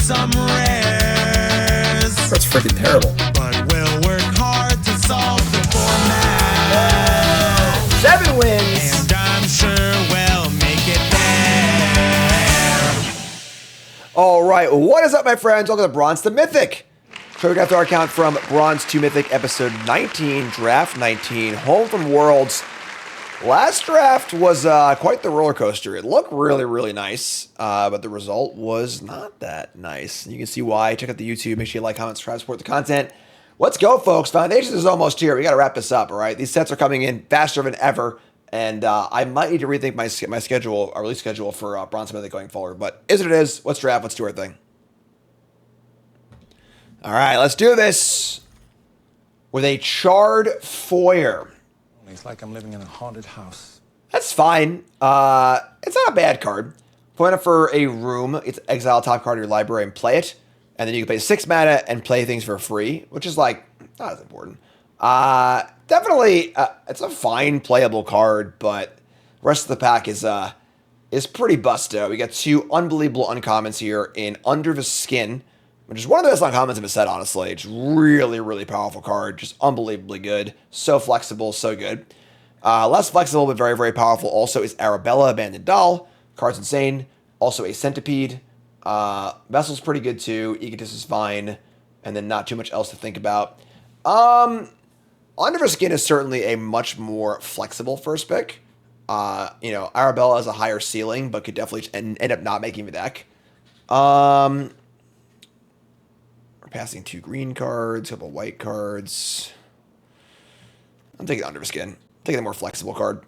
some rares. That's freaking terrible. But we'll work hard to solve the format. 7 wins. And I'm sure we'll make it there. All right, what is up, my friends? Welcome to Bronze to Mythic. So we got through our count from Bronze to Mythic, episode 19, draft 19, home from Worlds. Last draft was quite the roller coaster. It looked really, really nice, but the result was not that nice. You can see why. Check out the YouTube. Make sure you like, comment, subscribe, support the content. Let's go, folks. Foundations is almost here. We got to wrap this up, all right? These sets are coming in faster than ever, and I might need to rethink my schedule, our release schedule for Bronze to Mythic going forward. But is what it is. Let's draft. Let's do our thing. All right, let's do this with a Charred Foyer. It's like I'm living in a haunted house. That's fine. It's not a bad card. Point it for a room. It's exile top card of your library and play it. And then you can pay 6 mana and play things for free, which is like, not as important. Definitely, it's a fine playable card, but the rest of the pack is pretty busto. We got 2 unbelievable uncommons here in Under the Skin, which is one of the best uncommons in the set, honestly. It's really, really powerful card. Just unbelievably good. So flexible, so good. Less flexible, but very, very powerful also is Arabella, Abandoned Doll. Card's insane. Also a Centipede. Vessel's pretty good too. Egotist is fine. And then not too much else to think about. Under the Skin is certainly a much more flexible first pick. Arabella has a higher ceiling, but could definitely end up not making the deck. Passing 2 green cards, a couple white cards. I'm taking Under the Skin. I'm taking a more flexible card.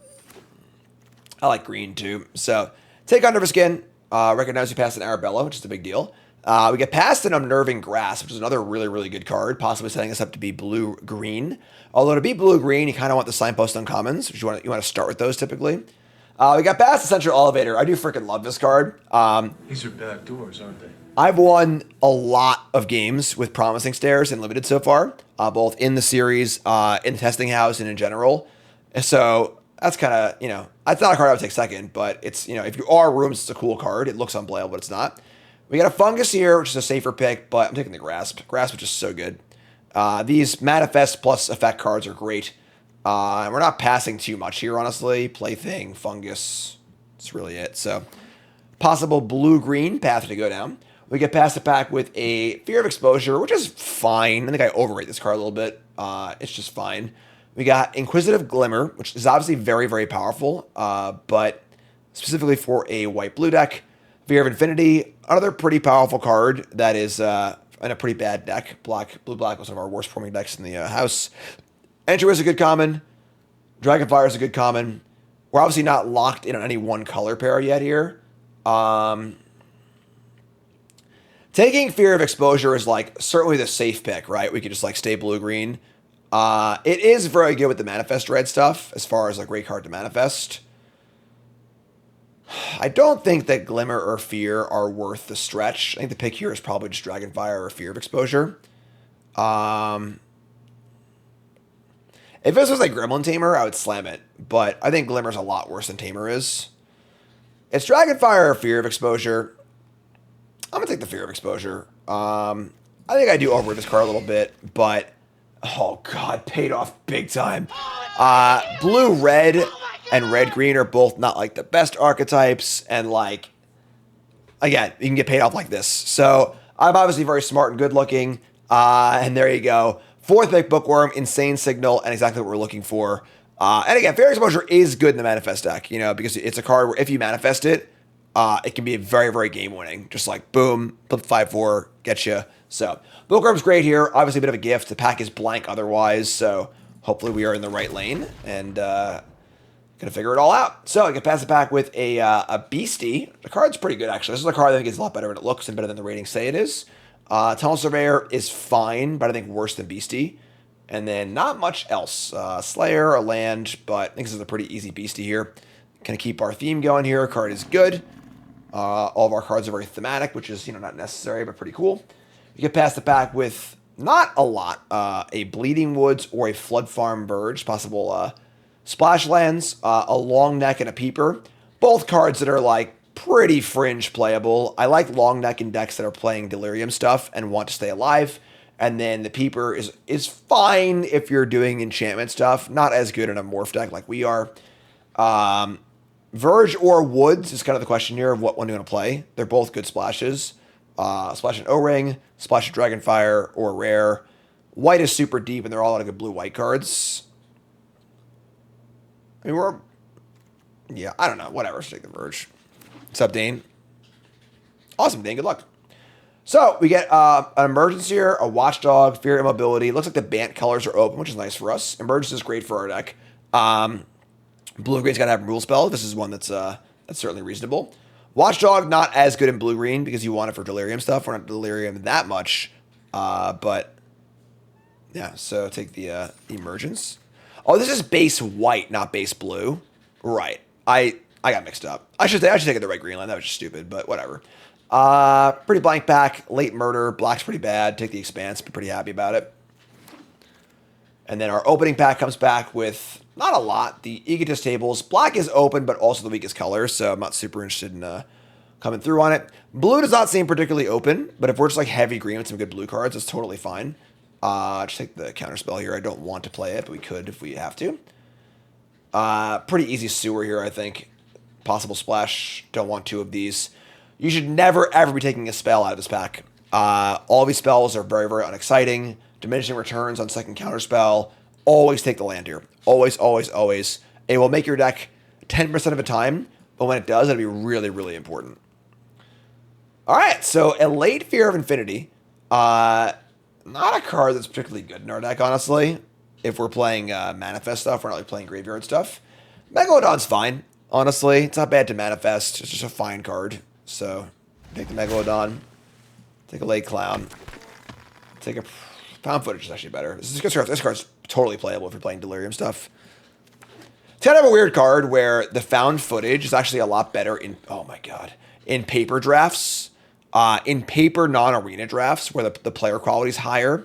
I like green too. So take Under the Skin. Recognize we passed an Arabella, which is a big deal. We get past an Unnerving Grasp, which is another really, really good card, possibly setting us up to be blue-green. Although to be blue-green, you kind of want the Signpost Uncommons, which you want to start with those typically. We got past the Central Elevator. I do freaking love this card. These are bad doors, aren't they? I've won a lot of games with Promising Stairs and Limited so far, both in the series, in the testing house, and in general. So that's kind of, that's not a card I would take second, but it's, if you are rooms, it's a cool card. It looks unplayable, but it's not. We got a Fungus here, which is a safer pick, but I'm taking the Grasp. Grasp is just so good. These Manifest plus Effect cards are great. And we're not passing too much here, honestly. Plaything, Fungus, that's really it. So possible blue-green path to go down. We get past the pack with a Fear of Exposure, which is fine. I think I overrate this card a little bit. It's just fine. We got Inquisitive Glimmer, which is obviously very, very powerful, but specifically for a white-blue deck. Fear of Infinity, another pretty powerful card that is in a pretty bad deck. Blue-black was one of our worst-performing decks in the house. Entry is a good common. Dragonfire is a good common. We're obviously not locked in on any one color pair yet here. Taking Fear of Exposure is like certainly the safe pick, right? We could just like stay blue-green. It is very good with the Manifest red stuff as far as like great card to manifest. I don't think that Glimmer or Fear are worth the stretch. I think the pick here is probably just Dragonfire or Fear of Exposure. If this was like Gremlin Tamer, I would slam it. But I think Glimmer's a lot worse than Tamer is. It's Dragonfire or Fear of Exposure. I'm going to take the Fear of Exposure. I think I do overrate this card a little bit, but oh god, paid off big time. Blue-red and red-green are both not like the best archetypes, and like, again, you can get paid off like this. So I'm obviously very smart and good-looking, and there you go. 4th pick, Bookworm, Insane Signal, and exactly what we're looking for. And again, Fear of Exposure is good in the Manifest deck, because it's a card where if you manifest it, it can be very, very game-winning. Just like, boom, flip 5-4, get you. So, Bookworm's great here. Obviously a bit of a gift. The pack is blank otherwise, so hopefully we are in the right lane and gonna figure it all out. So, I can pass the pack with a Beastie. The card's pretty good, actually. This is a card that I think is a lot better than it looks and better than the ratings say it is. Tunnel Surveyor is fine, but I think worse than Beastie. And then not much else. Slayer, a land, but I think this is a pretty easy Beastie here. Gonna keep our theme going here. Card is good. All of our cards are very thematic, which is, not necessary, but pretty cool. You get past the pack with not a lot. A Bleeding Woods or a Flood Farm Verge. Possible Splash Lands, a Long Neck, and a Peeper. Both cards that are like pretty fringe playable. I like long neck and decks that are playing Delirium stuff and want to stay alive. And then the Peeper is fine if you're doing enchantment stuff. Not as good in a morph deck like we are. Verge or Woods is kind of the question here of what one you want to play. They're both good splashes. Splash an O-Ring, Splash a Dragonfire, or Rare. White is super deep, and they're all out of good blue-white cards. I mean, yeah, I don't know. Whatever. Let's take the Verge. What's up, Dane? Awesome, Dane. Good luck. So, we get an Emergence here, a Watchdog, Fear, Immobility. Looks like the Bant colors are open, which is nice for us. Emergence is great for our deck. Blue-green's got to have a rule spell. This is one that's certainly reasonable. Watchdog, not as good in blue-green because you want it for Delirium stuff. We're not Delirium that much. But, yeah, so take the Emergence. Oh, this is base white, not base blue. Right. I got mixed up. I should take it the right green line. That was just stupid, but whatever. Pretty blank back. Late Murder. Black's pretty bad. Take the Expanse. Be pretty happy about it. And then our opening pack comes back with not a lot. The Egotist tables. Black is open, but also the weakest color, so I'm not super interested in coming through on it. Blue does not seem particularly open, but if we're just like heavy green with some good blue cards, it's totally fine. Just take the counterspell here. I don't want to play it, but we could if we have to. Pretty easy sewer here, I think. Possible splash. Don't want two of these. You should never, ever be taking a spell out of this pack. All these spells are very, very unexciting. Diminishing returns on second counterspell. Always take the land here. Always, always, always. It will make your deck 10% of the time, but when it does, it'll be really, really important. All right, so a late Fear of Infinity. Not a card that's particularly good in our deck, honestly. If we're playing Manifest stuff, we're not like playing Graveyard stuff. Megalodon's fine, honestly. It's not bad to Manifest. It's just a fine card. So, take the Megalodon. Take a late Clown. Take a Found Footage is actually better. This card's totally playable if you're playing Delirium stuff. It's kind of a weird card where the Found Footage is actually a lot better in, oh my god, in paper drafts. In paper non-arena drafts where the player quality is higher,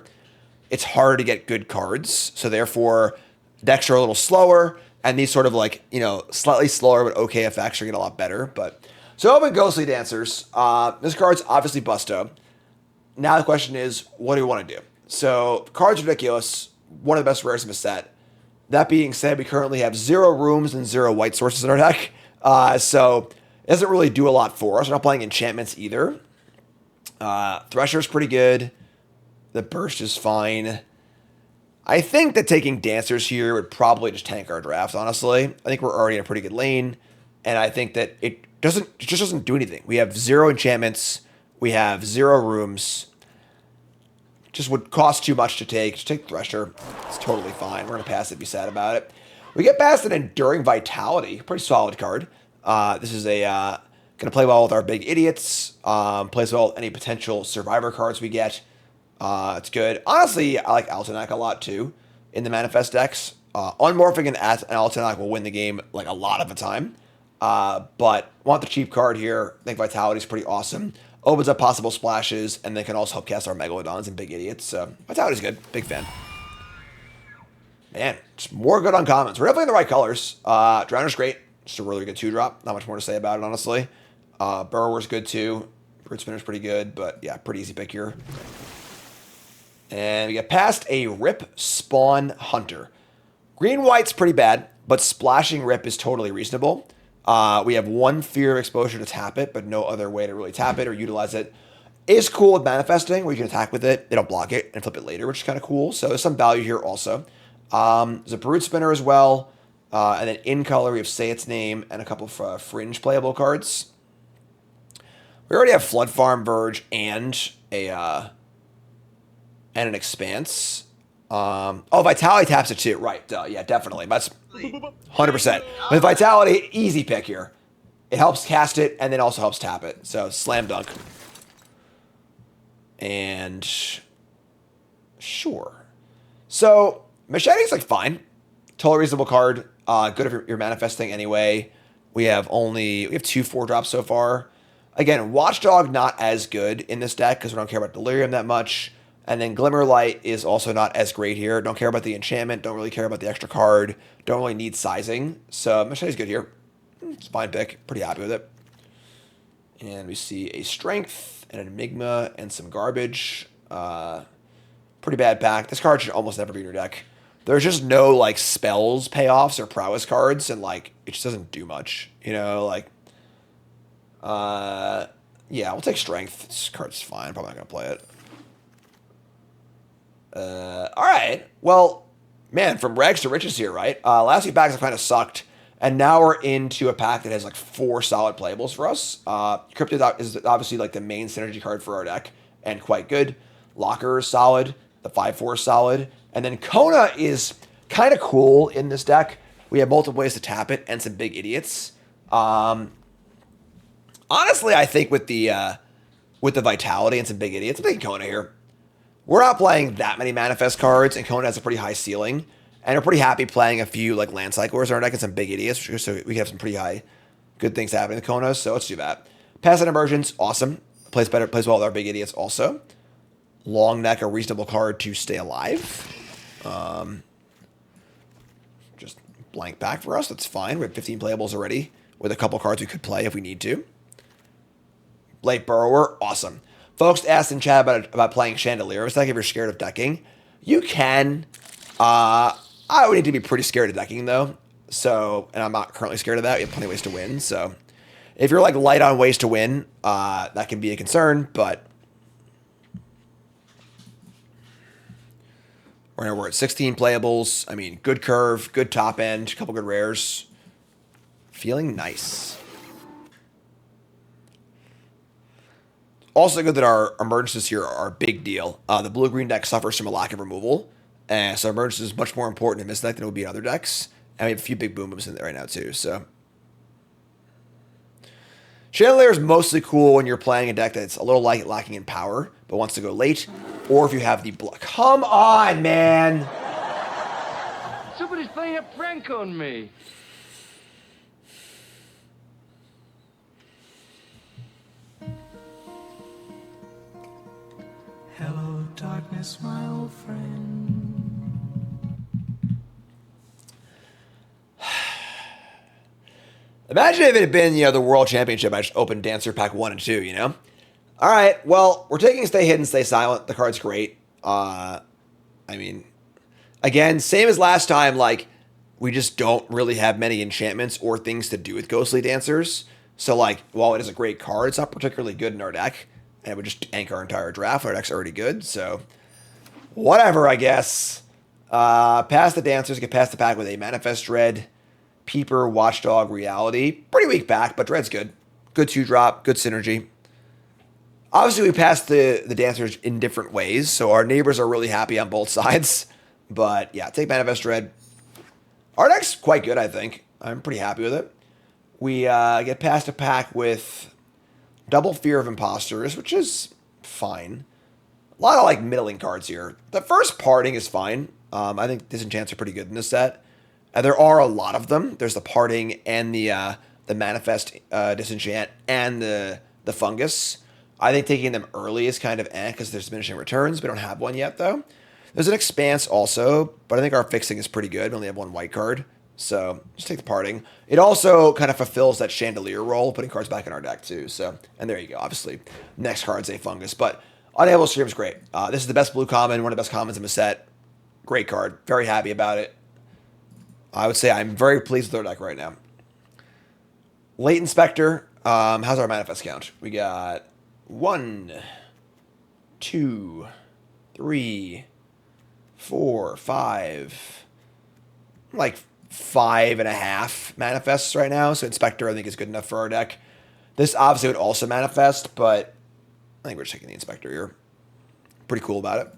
it's harder to get good cards. So therefore, decks are a little slower, and these sort of like, slightly slower but okay effects are getting a lot better. But so open Ghostly Dancers. This card's obviously busto. Now the question is, what do we want to do? So, card's ridiculous. One of the best rares in the set. That being said, we currently have 0 rooms and 0 white sources in our deck. So, it doesn't really do a lot for us. We're not playing enchantments either. Thresher's pretty good. The Burst is fine. I think that taking Dancers here would probably just tank our draft, honestly. I think we're already in a pretty good lane. And I think that it just doesn't do anything. We have 0 enchantments. We have 0 rooms. Just would cost too much to take. Just take Thresher. It's totally fine. We're going to pass it, be sad about it. We get past an Enduring Vitality. Pretty solid card. This is a going to play well with our big idiots. Plays well with any potential Survivor cards we get. It's good. Honestly, I like Altanak a lot too in the Manifest decks. Unmorphing an Altanak will win the game like a lot of the time. But want the cheap card here. I think Vitality's pretty awesome. Opens up possible splashes, and they can also help cast our Megalodons and Big Idiots. So, Vitality's good. Big fan. Man, just more good uncommons. We're definitely in the right colors. Drowner's great. Just a really good 2-drop. Not much more to say about it, honestly. Burrower's good, too. Fruit Spinner's pretty good, but yeah, pretty easy pick here. And we get past a Rip Spawn Hunter. Green-white's pretty bad, but splashing Rip is totally reasonable. We have 1 Fear of Exposure to tap it, but no other way to really tap it or utilize it. Is cool with Manifesting, where you can attack with it, they don't block it, and flip it later, which is kind of cool. So there's some value here also. There's a Brute Spinner as well. And then in color, we have Say Its Name and a couple of Fringe playable cards. We already have Flood Farm, Verge, and an Expanse. Vitality taps it too. Right. Yeah, definitely. That's 100%. With Vitality, easy pick here. It helps cast it and then also helps tap it. So, slam dunk. And sure. So, Machete's like fine. Totally reasonable card. Good if you're manifesting anyway. We have 2 4-drops so far. Again, Watchdog not as good in this deck because we don't care about Delirium that much. And then Glimmerlight is also not as great here. Don't care about the enchantment. Don't really care about the extra card. Don't really need sizing. So Machete's good here. It's a fine pick. Pretty happy with it. And we see a Strength, an Enigma, and some garbage. Pretty bad pack. This card should almost never be in your deck. There's just no, like, spells, payoffs, or prowess cards, and, like, it just doesn't do much. You know, like... yeah, we'll take Strength. This card's fine. Probably not going to play it. Alright. Well, man, from rags to riches here, right? Last few packs have kind of sucked. And now we're into a pack that has, like, 4 solid playables for us. Cryptid is obviously, like, the main synergy card for our deck. And quite good. Locker is solid. The 5/4 is solid. And then Kona is kind of cool in this deck. We have multiple ways to tap it and some big idiots. Honestly, I think with the Vitality and some big idiots, I'm taking Kona here. We're not playing that many Manifest cards, and Kona has a pretty high ceiling. And we're pretty happy playing a few like Land Cyclers in our deck and some big idiots, so we have some pretty high good things happening in the Konas, so let's do that. Passive Emergence, awesome. Plays well with our big idiots also. Long Neck, a reasonable card to stay alive. Just blank back for us, that's fine. We have 15 playables already, with a couple cards we could play if we need to. Late Burrower, awesome. Folks asked in chat about playing Chandelier. It's like if you're scared of decking. You can. I would need to be pretty scared of decking, though. So, and I'm not currently scared of that. We have plenty of ways to win. So, if you're like light on ways to win, that can be a concern. But we're at 16 playables. I mean, good curve, good top end, a couple good rares. Feeling nice. Also good that our emergencies here are a big deal. The blue-green deck suffers from a lack of removal. And so emergence is much more important in this deck than it would be in other decks. And we have a few big boom booms in there right now too. So Chandelier is mostly cool when you're playing a deck that's a little lacking in power, but wants to go late. Or if you have the block. Come on, man! Somebody's playing a prank on me. Hello, darkness, my old friend. Imagine if it had been, the World Championship. I just opened Dancer Pack 1 and 2, All right, well, we're taking Stay Hidden, Stay Silent. The card's great. I mean, again, same as last time, like, we just don't really have many enchantments or things to do with Ghostly Dancers. So, like, while it is a great card, it's not particularly good in our deck. And it would just anchor our entire draft. Our deck's already good, so whatever, I guess. Past the Dancers, get past the pack with a Manifest Dread, Peeper, Watchdog, Reality. Pretty weak back, but Dread's good. Good 2-drop, good synergy. Obviously, we passed the Dancers in different ways, so our neighbors are really happy on both sides. But yeah, take Manifest Dread. Our deck's quite good, I think. I'm pretty happy with it. We get past a pack with double Fear of Imposters, which is fine. A lot of like middling cards here. The first Parting is fine. I think Disenchants are pretty good in this set. There are a lot of them. There's the Parting and the Manifest Disenchant and the Fungus. I think taking them early is kind of because there's diminishing returns. We don't have one yet, though. There's an Expanse also, but I think our fixing is pretty good. We only have one white card. So just take the Parting. It also kind of fulfills that Chandelier role, putting cards back in our deck too. So, and there you go. Obviously, next card's a Fungus, but Unable Stream is great. This is the best blue common, one of the best commons in the set. Great card. Very happy about it. I would say I'm very pleased with our deck right now. Late Inspector. How's our manifest count? We got 1, 2, 3, 4, 5. Like 5.5 manifests right now. So Inspector, I think, is good enough for our deck. This obviously would also manifest, but I think we're just taking the Inspector here. Pretty cool about it.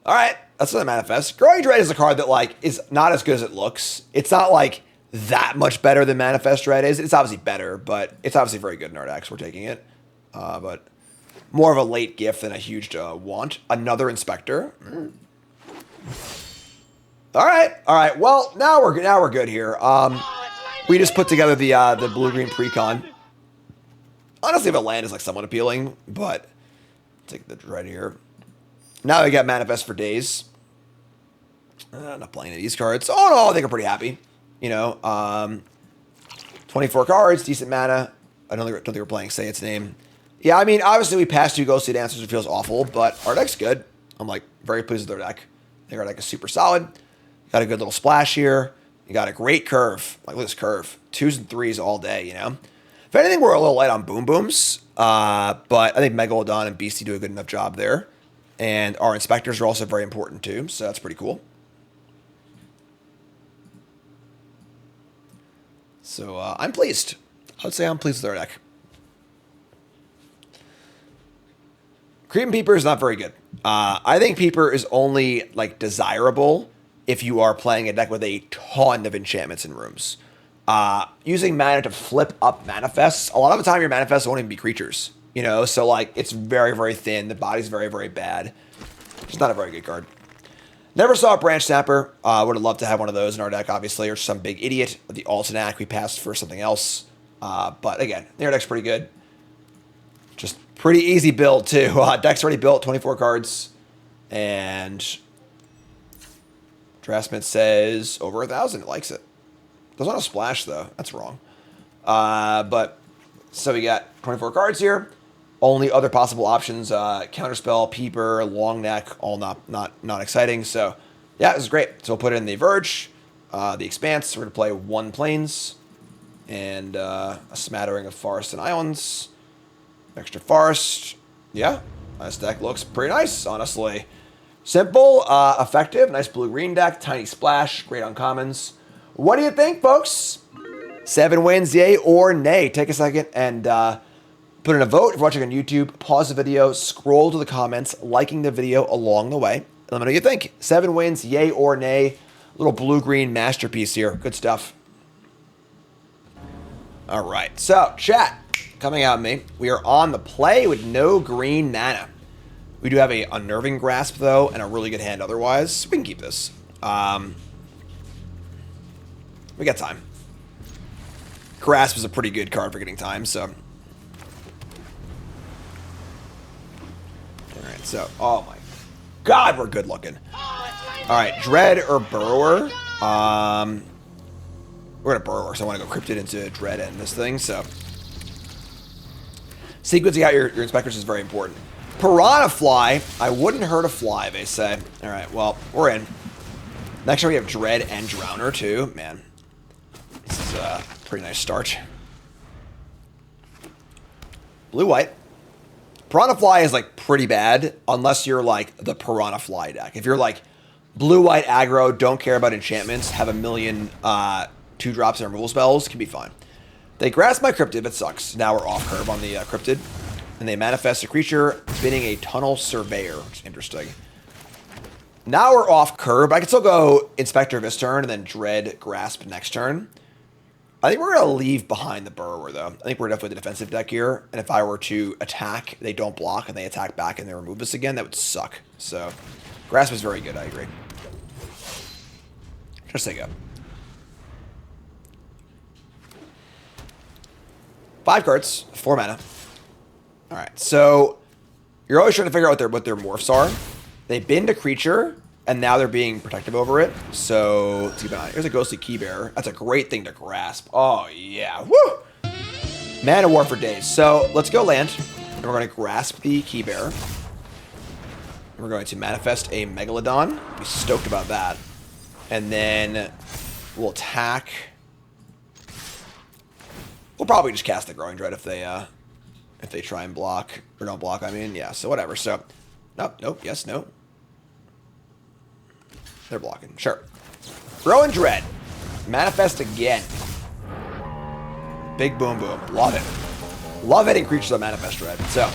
All right, that's the manifest. Growing Dread is a card that like is not as good as it looks. It's not like that much better than Manifest Dread is. It's obviously better, but it's obviously very good in our decks. We're taking it, but more of a late gift than a huge want. Another Inspector. All right. Well, now we're good here. We just put together the blue-green precon. Honestly, the land is like somewhat appealing, but take the Dread here. Now we got Manifest for Days. Not playing any of these cards. Oh no, I think I'm pretty happy. 24 cards, decent mana. I don't think we're playing Say Its Name. Yeah, I mean, obviously we passed 2 Ghostly Dancers. It feels awful, but our deck's good. I'm like very pleased with our deck. I think our deck is super solid. Got a good little splash here. You got a great curve. Like, look at this curve. 2s and 3s all day, you know? If anything, we're a little light on Boom Booms. But I think Megalodon and Beastie do a good enough job there. And our Inspectors are also very important too, so that's pretty cool. So I'm pleased. I would say I'm pleased with our deck. Creeping Peeper is not very good. I think Peeper is only like desirable if you are playing a deck with a ton of enchantments and rooms. Using mana to flip up manifests, a lot of the time your manifests won't even be creatures. You know, so like it's very, very thin. The body's very, very bad. It's not a very good card. Never saw a Branch Snapper. Would have loved to have one of those in our deck, obviously, or some big idiot. The Altanac we passed for something else. But again, their deck's pretty good. Just pretty easy build too. Deck's already built, 24 cards. And Draftsman says over 1,000. It likes it. Doesn't want to splash though. That's wrong. But so we got 24 cards here. Only other possible options: Counterspell, Peeper, Long Neck. All not exciting. So yeah, this is great. So we'll put it in the Verge, the Expanse. We're gonna play 1 Plains and a smattering of Forests and Islands. Extra Forest. Yeah, this deck looks pretty nice, honestly. Simple, effective, nice blue-green deck. Tiny splash, great uncommons. What do you think, folks? 7 wins, yay or nay? Take a second and put in a vote. If you're watching on YouTube, pause the video, scroll to the comments, liking the video along the way. Let me know what you think. 7 wins, yay or nay? Little blue-green masterpiece here. Good stuff. All right, so chat. Coming out of me, we are on the play with no green mana. We do have a Unnerving Grasp, though, and a really good hand otherwise. We can keep this. We got time. Grasp is a pretty good card for getting time, so. Alright, so, oh my god, we're good looking. Alright, Dread or Burrower. We're gonna Burrower, so I want to go Cryptid into Dread and this thing, so. Sequencing out your Inspectors is very important. Piranha Fly. I wouldn't hurt a fly, they say. Alright, well, we're in. Next time we have Dread and Drowner, too. Man, this is a pretty nice start. Blue-white. Piranha Fly is, like, pretty bad, unless you're, like, the Piranha Fly deck. If you're, like, blue-white aggro, don't care about enchantments, have a million 2-drops and removal spells, can be fine. They grasp my Cryptid, but sucks. Now we're off curve on the Cryptid. And they manifest a creature, bidding a Tunnel Surveyor, which is interesting. Now we're off curve. I can still go Inspector this turn and then Dread Grasp next turn. I think we're going to leave behind the Burrower, though. I think we're definitely the defensive deck here. And if I were to attack, they don't block, and they attack back and they remove this again, that would suck. So, Grasp is very good, I agree. Just take up. 5 cards, 4 mana. Alright, so you're always trying to figure out what their morphs are. They bind a creature, and now they're being protective over it. So, let's keep an eye. Here's a Ghostly Keybearer. That's a great thing to grasp. Oh, yeah. Woo! Mana War for days. So, let's go land. And we're going to grasp the Keybearer. We're going to manifest a Megalodon. Be stoked about that. And then we'll attack. We'll probably just cast the Growing Dread if they try and block. Or don't block, I mean. Yeah, so whatever. So, nope, yes, no. They're blocking. Sure. Growing Dread. Manifest again. Big boom boom. Love it. Love hitting creatures that manifest Dread. So,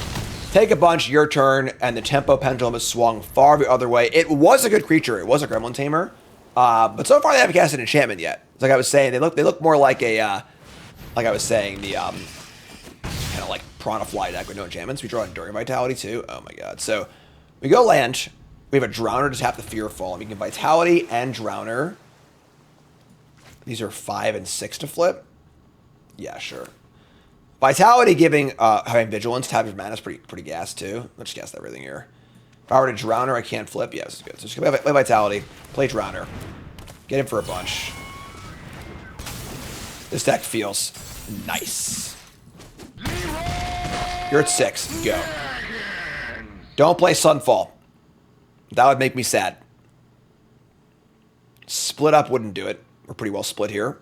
take a bunch, your turn, and the tempo pendulum has swung far the other way. It was a good creature. It was a Gremlin Tamer. But so far they haven't cast an enchantment yet. It's like I was saying, they look more like a, like I was saying, the, kind of like Piranha Fly deck with no enchantments. We draw Enduring Vitality too. Oh my god. So, we go land. We have a Drowner to tap the Fearful. And we can Vitality and Drowner. These are 5 and 6 to flip. Yeah, sure. Vitality giving, having Vigilance, tap your mana is pretty gas too. Let's just cast everything here. If I were to Drowner, I can't flip. Yeah, this is good. So just play Vitality, play Drowner, get him for a bunch. This deck feels nice. You're at 6. Go. Don't play Sunfall. That would make me sad. Split up wouldn't do it. We're pretty well split here.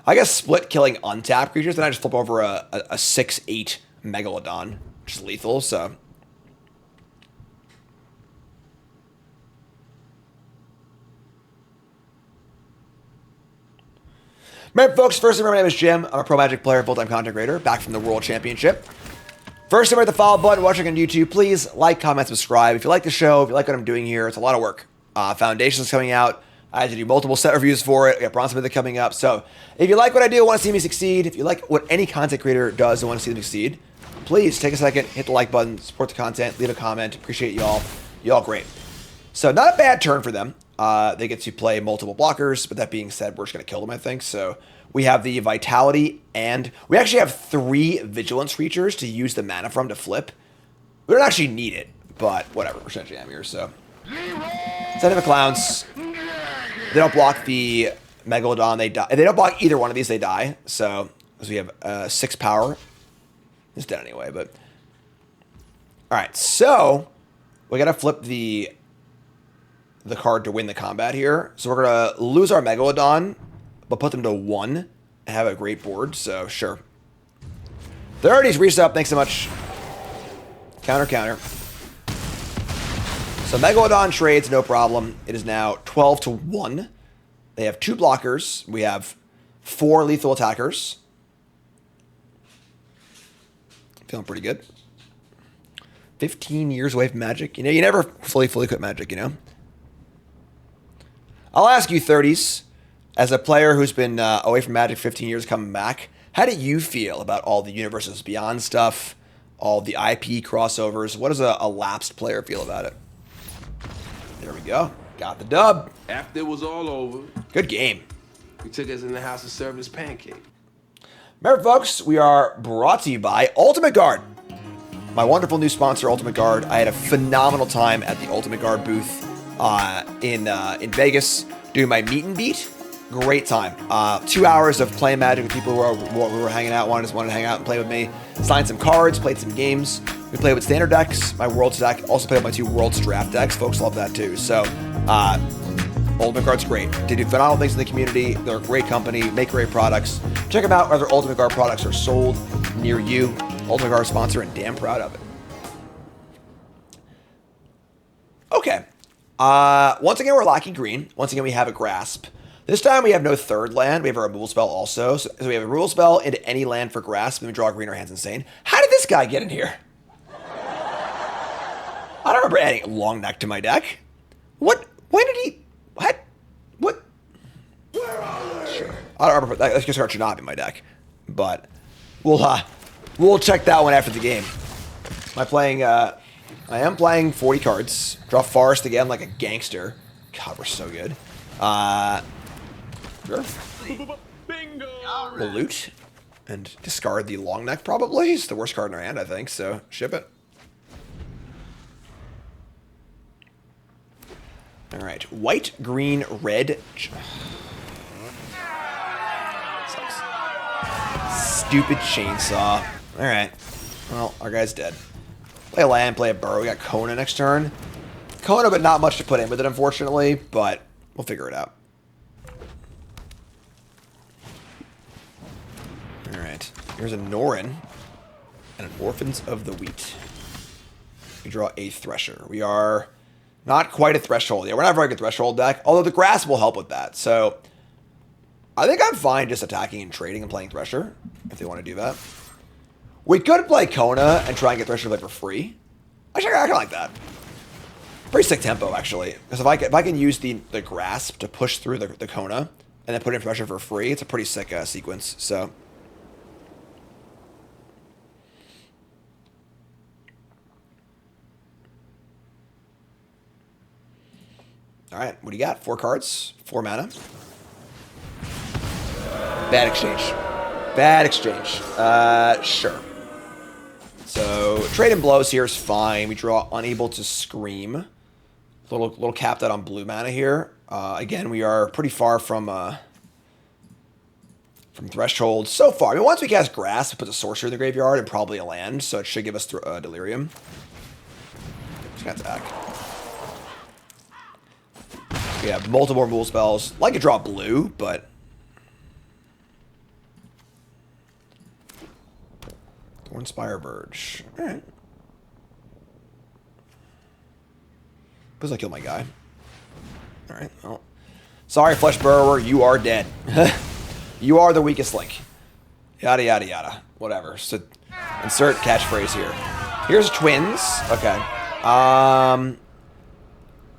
I guess split killing untapped creatures, then I just flip over a 6/8 Megalodon, which is lethal, so. Remember, folks, first, my name is Jim. I'm a pro Magic player, full-time content creator, back from the World Championship. First, remember the follow button, watching on YouTube. Please like, comment, subscribe. If you like the show, if you like what I'm doing here, it's a lot of work. Foundation's coming out. I had to do multiple set reviews for it. We got Bronze Mythic coming up. So if you like what I do, want to see me succeed, if you like what any content creator does and want to see them succeed, please take a second, hit the like button, support the content, leave a comment. Appreciate y'all. Y'all great. So not a bad turn for them. They get to play multiple blockers, but that being said, we're just going to kill them, I think. So we have the Vitality, and we actually have 3 Vigilance creatures to use the mana from to flip. We don't actually need it, but whatever. We're going to jam here, so. Send of Clowns. They don't block the Megalodon, they die. If they don't block either one of these, they die. So, as we have 6 power. It's dead anyway, but. Alright, so we gotta flip the card to win the combat here. So we're gonna lose our Megalodon, but put them to 1 and have a great board, so sure. They're already reached up, thanks so much. Counter, counter. So Megalodon trades, no problem. It is now 12-1. They have 2 blockers. We have 4 lethal attackers. Feeling pretty good. 15 years away from Magic. You know, you never fully quit Magic, you know? I'll ask you, 30s, as a player who's been away from Magic 15 years coming back, how do you feel about all the Universes Beyond stuff, all the IP crossovers? What does a lapsed player feel about it? There we go. Got the dub. After it was all over, Good game. we took us in the house and served us pancake. Remember, folks, we are brought to you by Ultimate Guard. My wonderful new sponsor, Ultimate Guard. I had a phenomenal time at the Ultimate Guard booth in Vegas doing my meet and beat. Great time. 2 hours of playing Magic with people who were hanging out, wanted to hang out and play with me. Signed some cards, played some games. We played with standard decks, my Worlds deck. Also played with my 2 Worlds draft decks. Folks love that too. So, Ultimate Guard's great. They do phenomenal things in the community. They're a great company, make great products. Check them out. Other Ultimate Guard products are sold near you. Ultimate Guard sponsor, and damn proud of it. Okay. Once again, we're lacking green. Once again, we have a Grasp. This time, we have no 3rd land. We have a removal spell also. So we have a removal spell into any land for Grasp, and we draw a green. Our hand's insane. How did this guy get in here? I don't remember adding long neck to my deck. What? When did he? What? What? Sure. I don't remember. That just card should not be in my deck, but we'll check that one after the game. Am I playing? I am playing 40 cards. Draw Forest again like a gangster. God, we're so good. Sure. We'll loot and discard the long neck. Probably it's the worst card in our hand, I think. So ship it. All right, white, green, red. Sucks. Stupid chainsaw. All right. Well, our guy's dead. Play a land, play a burrow. We got Kona next turn. Kona, but not much to put in with it, unfortunately. But we'll figure it out. All right. Here's a Norin and an Orphans of the Wheat. We draw a Thresher. We are not quite a threshold. Yeah, we're not a very good threshold deck, although the Grasp will help with that. So I think I'm fine just attacking and trading and playing Thresher, if they want to do that. We could play Kona and try and get Thresher like for free. Actually, I kind of like that. Pretty sick tempo, actually. Because if I can use the Grasp to push through the Kona and then put in Thresher for free, it's a pretty sick sequence. So all right, what do you got? 4 cards, 4 mana. Bad exchange. Bad exchange. Sure. So trade and blows here is fine. We draw Unable to Scream. Little capped out on blue mana here. Again, we are pretty far from from Threshold so far. I mean, once we cast Grass, we put a Sorcerer in the graveyard and probably a land, so it should give us Delirium. Just gonna attack. We have multiple removal spells. Like to draw blue, but... Thornspire Verge. Alright. Suppose I killed my guy. Alright, well. Sorry, Flesh Burrower, you are dead. You are the weakest link. Yada, yada, yada. Whatever. So, insert catchphrase here. Here's Twins. Okay.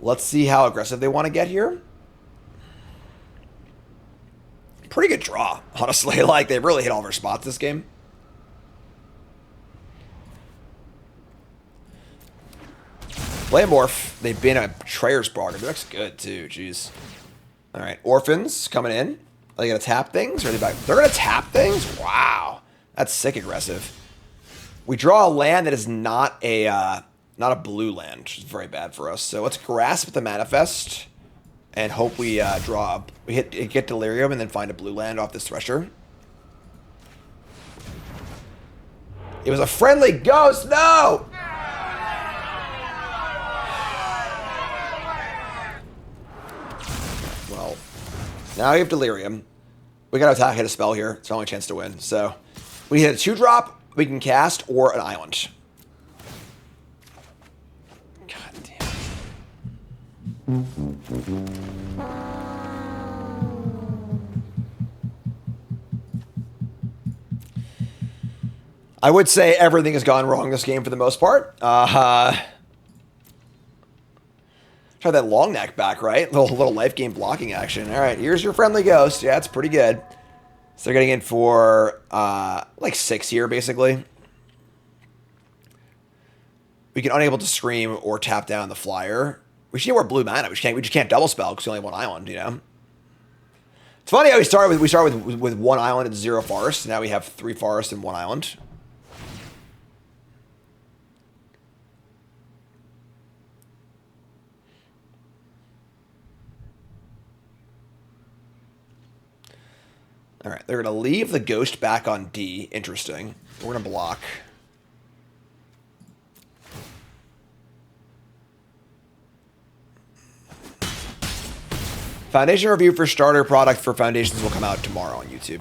Let's see how aggressive they want to get here. Pretty good draw, honestly. Like, they really hit all of our spots this game. Lamorph, they've been a Betrayer's Bargain. That's good, too. Jeez. All right, Orphans coming in. Are they going to tap things? Or are they back? They're going to tap things? Wow. That's sick aggressive. We draw a land that is not a blue land, which is very bad for us. So let's Grasp the Manifest and hope we get Delirium and then find a blue land off this Thresher. It was a friendly ghost. No! Well, now we have Delirium. We got to attack, hit a spell here. It's our only chance to win. So we hit a 2-drop. We can cast or an island. God damn. I would say everything has gone wrong this game for the most part. Try that long neck back, right? Little life game blocking action. All right, here's your friendly ghost. Yeah, it's pretty good. So they're getting in for like 6 here, basically. We can unable to scream or tap down the flyer. We should get more blue mana. We just can't double spell because we only have one island, you know. It's funny how we start with one island and 0 forest. Now we have 3 forests and 1 island. All right, they're going to leave the ghost back on D. Interesting. We're going to block. Foundation review for starter product for Foundations will come out tomorrow on YouTube.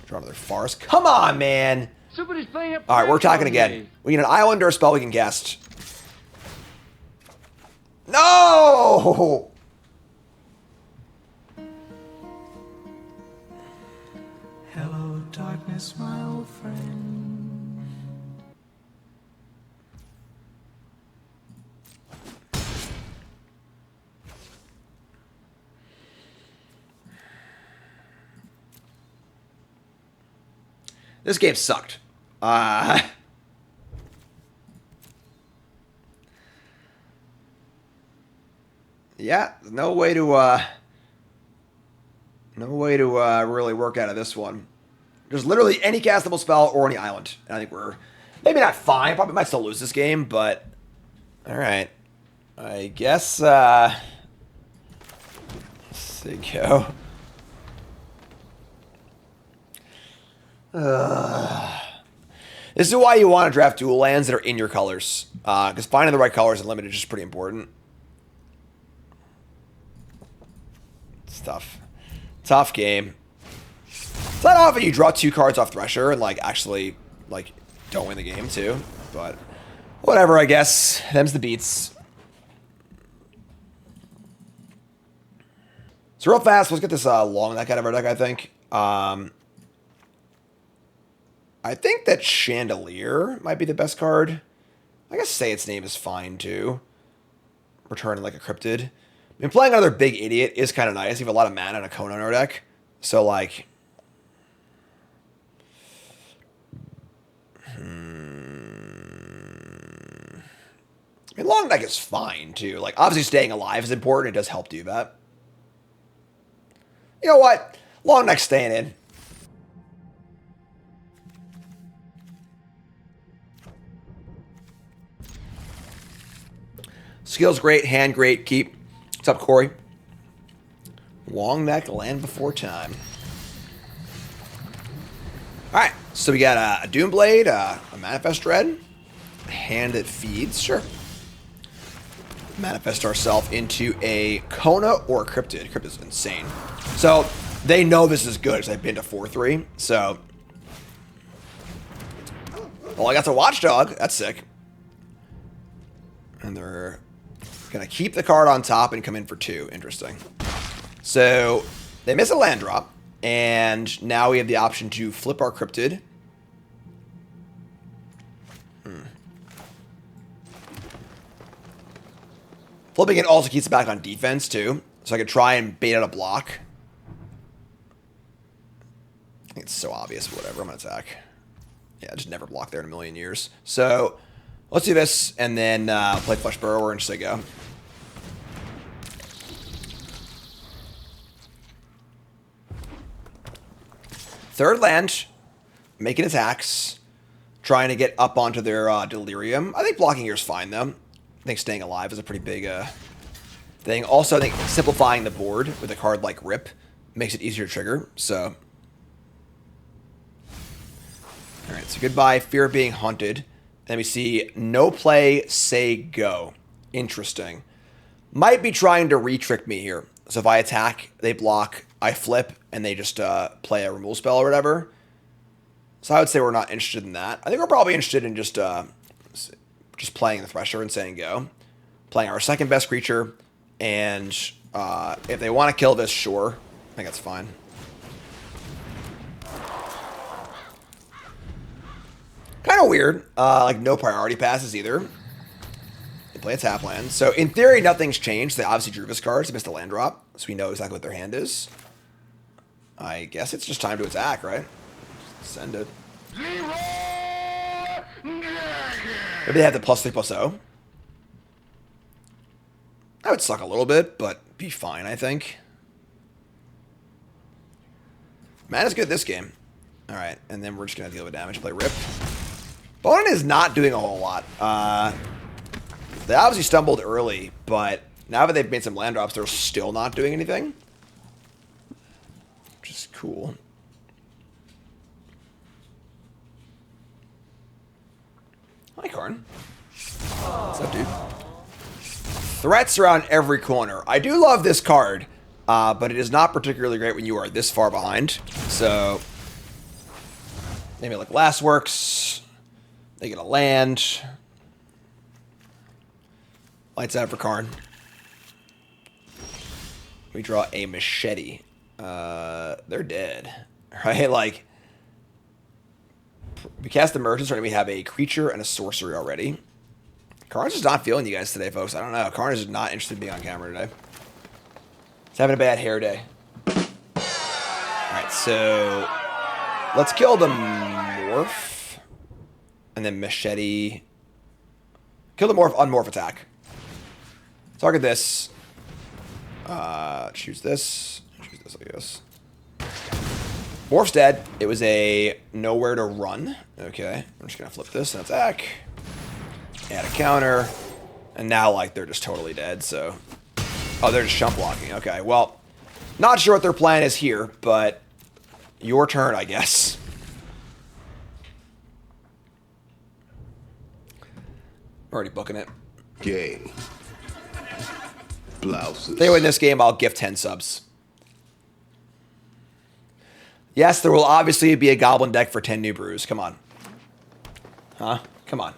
Draw another forest. Come on, man. Somebody's playing up. All right, we're attacking again. We need an island or a spell we can cast. No! Hello, darkness, my old friend. This game sucked. Yeah, no way to really work out of this one. There's literally any castable spell or any island. And I think we're maybe not fine. Probably might still lose this game, but all right. I guess let's see, go. This is why you want to draft dual lands that are in your colors. Because finding the right colors and limited is just pretty important. It's tough. Tough game. It's not often you draw 2 cards off Thresher and, like, actually, like, don't win the game, too. But whatever, I guess. Them's the beats. So real fast, let's get this long neck out of our deck, I think. I think that Chandelier might be the best card. I guess Say Its Name is fine, too. Return like a Cryptid. I mean, playing another Big Idiot is kind of nice. You have a lot of mana and a Kona in our deck. So, like... I mean, long neck is fine, too. Like, obviously staying alive is important. It does help do that. You know what? Long neck staying in. Skill's great, hand great, keep. What's up, Corey? Long neck, land before time. So we got a Doomblade, a Manifest Dread, a hand that feeds, sure. Manifest ourselves into a Kona or a Cryptid. Cryptid's insane. So they know this is good because I've been to 4-3. So, well, I got the Watchdog. That's sick. And they're going to keep the card on top and come in for 2. Interesting. So they miss a land drop. And now we have the option to flip our Cryptid. Flipping it also keeps it back on defense, too. So I could try and bait out a block. I think it's so obvious, but whatever. I'm going to attack. Yeah, just never block there in a million years. So let's do this, and then play Flesh Burrower and just say go. Third land, making attacks, trying to get up onto their Delirium. I think blocking here is fine, though. I think staying alive is a pretty big thing. Also, I think simplifying the board with a card like Rip makes it easier to trigger. So, all right. So goodbye, Fear of Being Haunted. Then we see no play, say go. Interesting. Might be trying to re-trick me here. So if I attack, they block, I flip, and they just play a removal spell or whatever. So I would say we're not interested in that. I think we're probably interested in just playing the Thresher and saying go. Playing our second best creature. And if they want to kill this, sure. I think that's fine. Kind of weird. Like no priority passes either. They play a tap land. So in theory, nothing's changed. They obviously drew this card. They missed a land drop. So we know exactly what their hand is. I guess it's just time to attack, right? Send it. Maybe they have the +3/+0. That would suck a little bit, but be fine, I think. Mana's good this game. All right, and then we're just going to deal with damage. Play Rip. Bonin is not doing a whole lot. They obviously stumbled early, but now that they've made some land drops, they're still not doing anything. Which is cool. Hi, Karn. What's up, dude? Threats around every corner. I do love this card, but it is not particularly great when you are this far behind. So, maybe like Last Works. They get a land. Lights out for Karn. We draw a machete. They're dead. Right? Like, we cast Emergence, right? We have a creature and a sorcery already. Karn's just not feeling you guys today, folks. I don't know. Karn is not interested in being on camera today. He's having a bad hair day. Alright, so let's kill the Morph. And then Machete. Kill the Morph, unmorph attack. Target this. Choose this. Choose this, I guess. Morph's dead. It was a nowhere to run. Okay, I'm just gonna flip this and attack. Add a counter. And now, like, they're just totally dead, so... Oh, they're just jump blocking. Okay, well, not sure what their plan is here, but your turn, I guess. I'm already booking it. Gay. Blouses. If they win this game, I'll gift 10 subs. Yes, there will obviously be a Goblin deck for 10 new brews. Come on. Huh? Come on.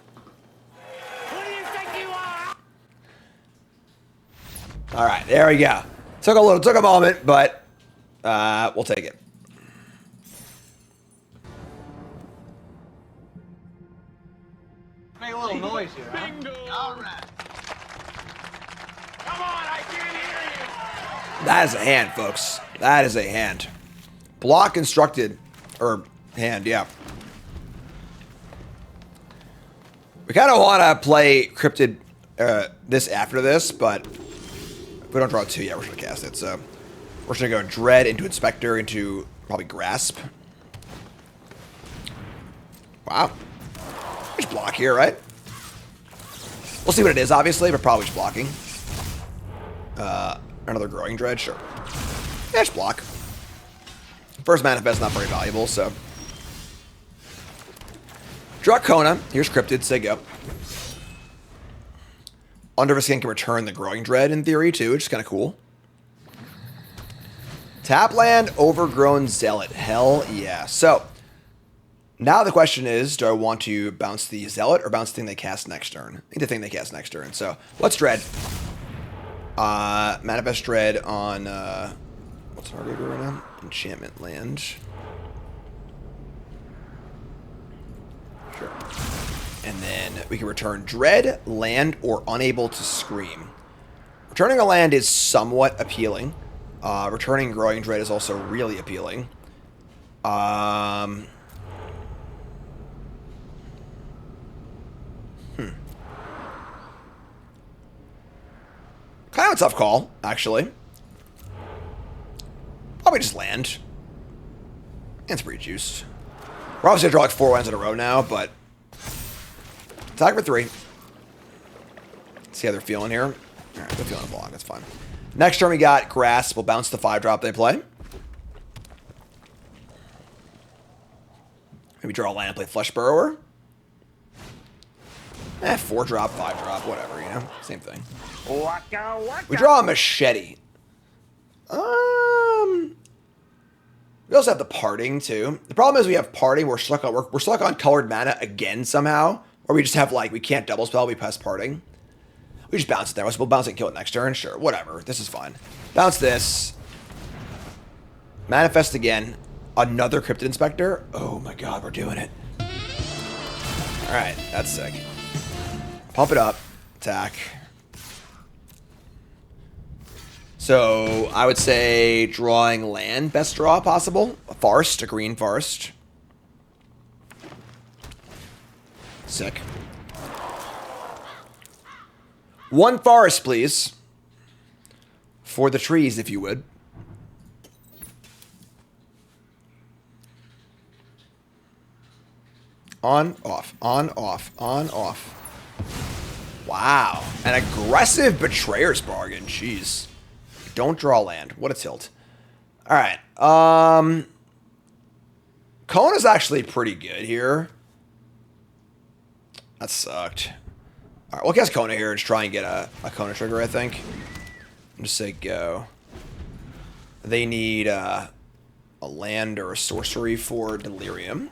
Who do you think you are? All right, there we go. Took a moment, but we'll take it. Make a little noise here, huh? Bingo! All right. Come on, I can't hear you. That is a hand, folks. That is a hand. Block constructed, or hand, yeah. We kind of want to play Cryptid this after this, but if we don't draw 2 yet, we're going to cast it. So we're just going to go Dread into Inspector into probably Grasp. Wow. Just block here, right? We'll see what it is, obviously, but probably just blocking. Another Growing Dread, sure. Yeah, just block. First manifest not very valuable, so. Dracona. Here's Cryptid. Say go. Under the Skin can return the Growing Dread in theory too, which is kind of cool. Tap land, Overgrown Zealot. Hell yeah. So, now the question is, do I want to bounce the Zealot or bounce the thing they cast next turn? I think the thing they cast next turn. So, let's Dread. Manifest Dread on, what's our right now? Enchantment land. Sure. And then we can return Dread, land, or unable to scream. Returning a land is somewhat appealing. Returning Growing Dread is also really appealing. Kind of a tough call, actually. Probably just land. And it's pretty juiced. We're obviously going to draw like 4 lands in a row now, but... Attack for 3. See how they're feeling here. Alright, they're feeling a block. That's fine. Next turn we got Grasp. We'll bounce the 5-drop they play. Maybe draw a land and play Flesh Burrower. 4-drop, 5-drop, whatever, you know? Same thing. Waka, waka. We draw a Machete. We also have the Parting, too. The problem is we have Parting. We're stuck on colored mana again somehow. Or we just have, like, we can't double spell. We pass Parting. We just bounce it there. We'll bounce it and kill it next turn. Sure, whatever. This is fine. Bounce this. Manifest again. Another Cryptid Inspector. Oh my god, we're doing it. Alright, that's sick. Pump it up. Attack. So, I would say drawing land, best draw possible. A Forest, a green Forest. Sick. 1 forest, please. For the trees, if you would. On, off, on, off, on, off. Wow. An aggressive Betrayer's Bargain. Jeez. Don't draw land. What a tilt. Alright. Kona's actually pretty good here. That sucked. Alright, we'll cast Kona here and just try and get a Kona trigger, I think. And just say go. They need a land or a sorcery for Delirium.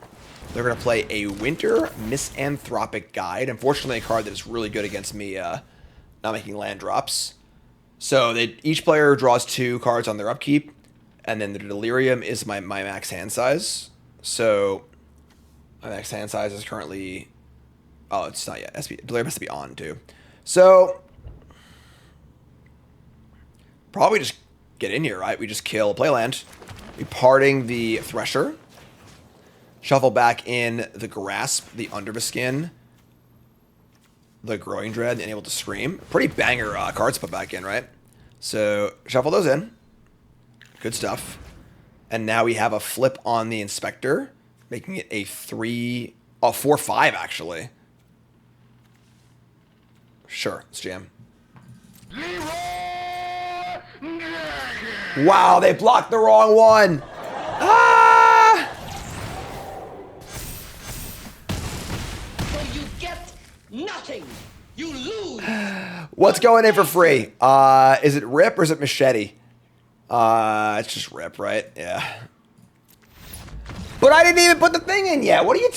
They're going to play a Winter Misanthropic Guide. Unfortunately, a card that is really good against me not making land drops. So each player draws 2 cards on their upkeep. And then the Delirium is my max hand size. So my max hand size is currently... Oh, it's not yet. Delirium has to be on, too. So, probably just get in here, right? We just play land. We Parting the Thresher. Shuffle back in the Grasp, the Under the Skin, the Growing Dread, and able to Scream. Pretty banger cards to put back in, right? So, shuffle those in. Good stuff. And now we have a flip on the Inspector, making it a 4/5, actually. Sure, let's jam. Wow, they blocked the wrong one. Ah! So you get nothing. You lose. What's going in for free? Is it Rip or is it Machete? It's just Rip, right? Yeah. But I didn't even put the thing in yet. What are you...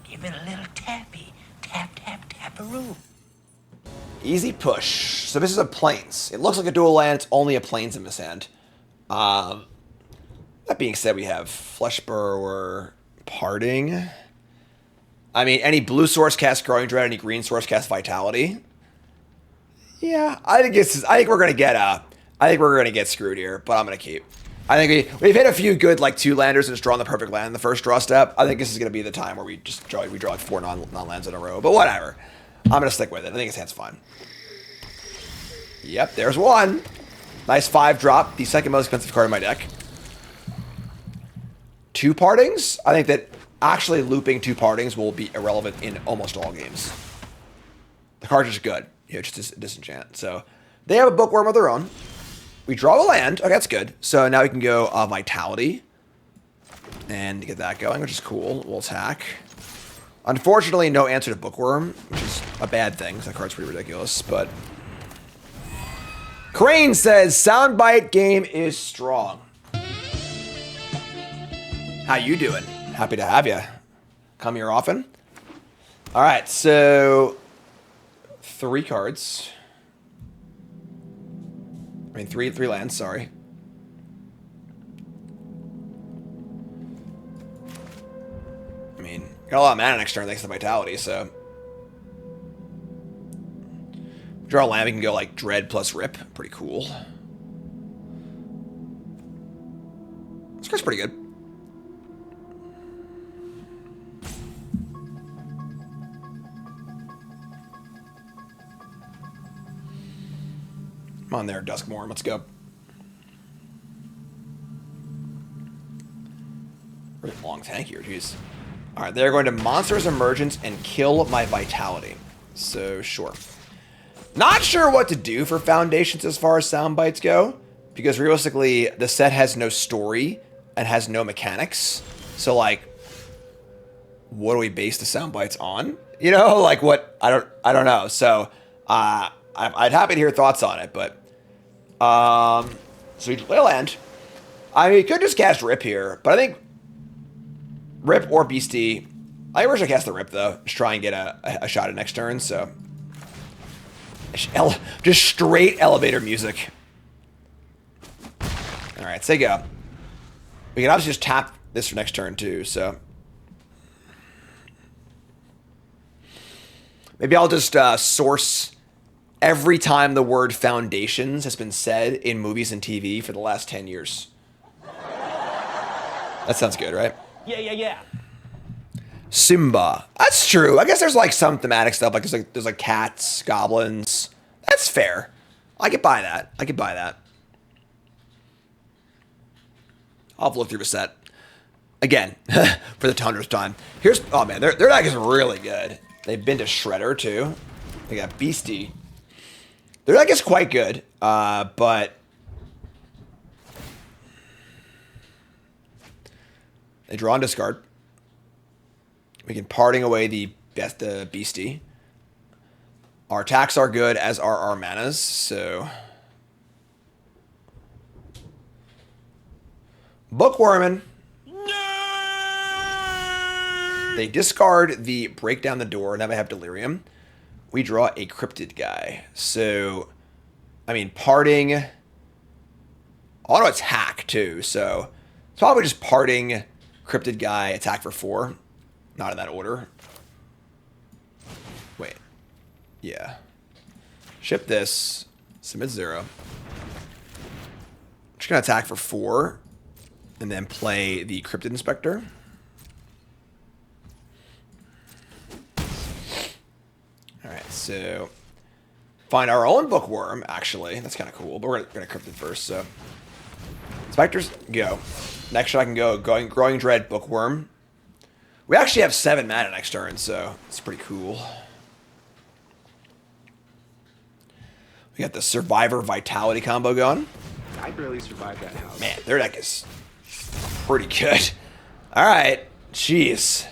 Give it a little tappy. Tap, tap, tap-a-roo. Easy push. So this is a Plains. It looks like a dual land. It's only a Plains in this hand. That being said, we have Flesh Burrower, Parting. I mean, any blue source cast Growing Dread, any green source cast Vitality. Yeah, I think we're gonna get screwed here, but I'm gonna keep. I think we've hit a few good like 2-landers and just drawn the perfect land in the first draw step. I think this is gonna be the time where we draw like 4 non-lands in a row. But whatever. I'm going to stick with it. I think his hand's fine. Yep, there's one. Nice 5-drop. The second most expensive card in my deck. 2 Partings. I think that actually looping 2 Partings will be irrelevant in almost all games. The card's just good. You know, just disenchant. So they have a Bookworm of their own. We draw a land. Okay, that's good. So now we can go Vitality. And get that going, which is cool. We'll attack. Unfortunately, no answer to Bookworm, which is a bad thing, because that card's pretty ridiculous, but... Crane says, Soundbite game is strong. How you doing? Happy to have you. Come here often. All right, so 3 cards. I mean, three lands, sorry. I mean, got a lot of mana next turn thanks to Vitality, so... Draw a land, we can go like Dread plus Rip. Pretty cool. This card's pretty good. Come on there, Duskmourn. Let's go. Really long tank here, jeez. Alright, they're going to Monstrous Emergence and kill my Vitality. So, sure. Not sure what to do for Foundations as far as sound bites go. Because realistically, the set has no story and has no mechanics. So, like, what do we base the sound bites on? You know, like what? I don't know. So, I'd happy to hear thoughts on it, but... so you play a land. I mean, you could just cast Rip here, but I think Rip or Beastie. I wish I cast the Rip though. Just try and get a shot at next turn. So just straight elevator music. All right, say go. We can obviously just tap this for next turn too. So maybe I'll just source. Every time the word Foundations has been said in movies and TV for the last 10 years. That sounds good, right? Yeah. Simba. That's true. I guess there's like some thematic stuff. Like there's like cats, goblins. That's fair. I could buy that. I'll have to look through the set. Again, for the 100th time. Here's, oh man, their deck is really good. They've been to Shredder too. They got Beastie. Their deck is quite good, but they draw and discard. We can parting away the Beastie. Our attacks are good, as are our manas, so... Bookwormin. They discard the Break Down the Door, now they have Delirium. We draw a Cryptid guy. So, I mean, parting... Auto attack, too. So, it's probably just parting, Cryptid guy, attack for 4. Not in that order. Wait. Yeah. Ship this. Submit 0. Just going to attack for 4. And then play the Cryptid Inspector. Alright, so find our own Bookworm, actually. That's kind of cool, but we're going to Cryptid first, so. Spectres, go. Next turn I can go Growing Dread, Bookworm. We actually have 7 mana next turn, so it's pretty cool. We got the Survivor Vitality combo going. I barely survived that house. Man, their deck is pretty good. Alright, jeez.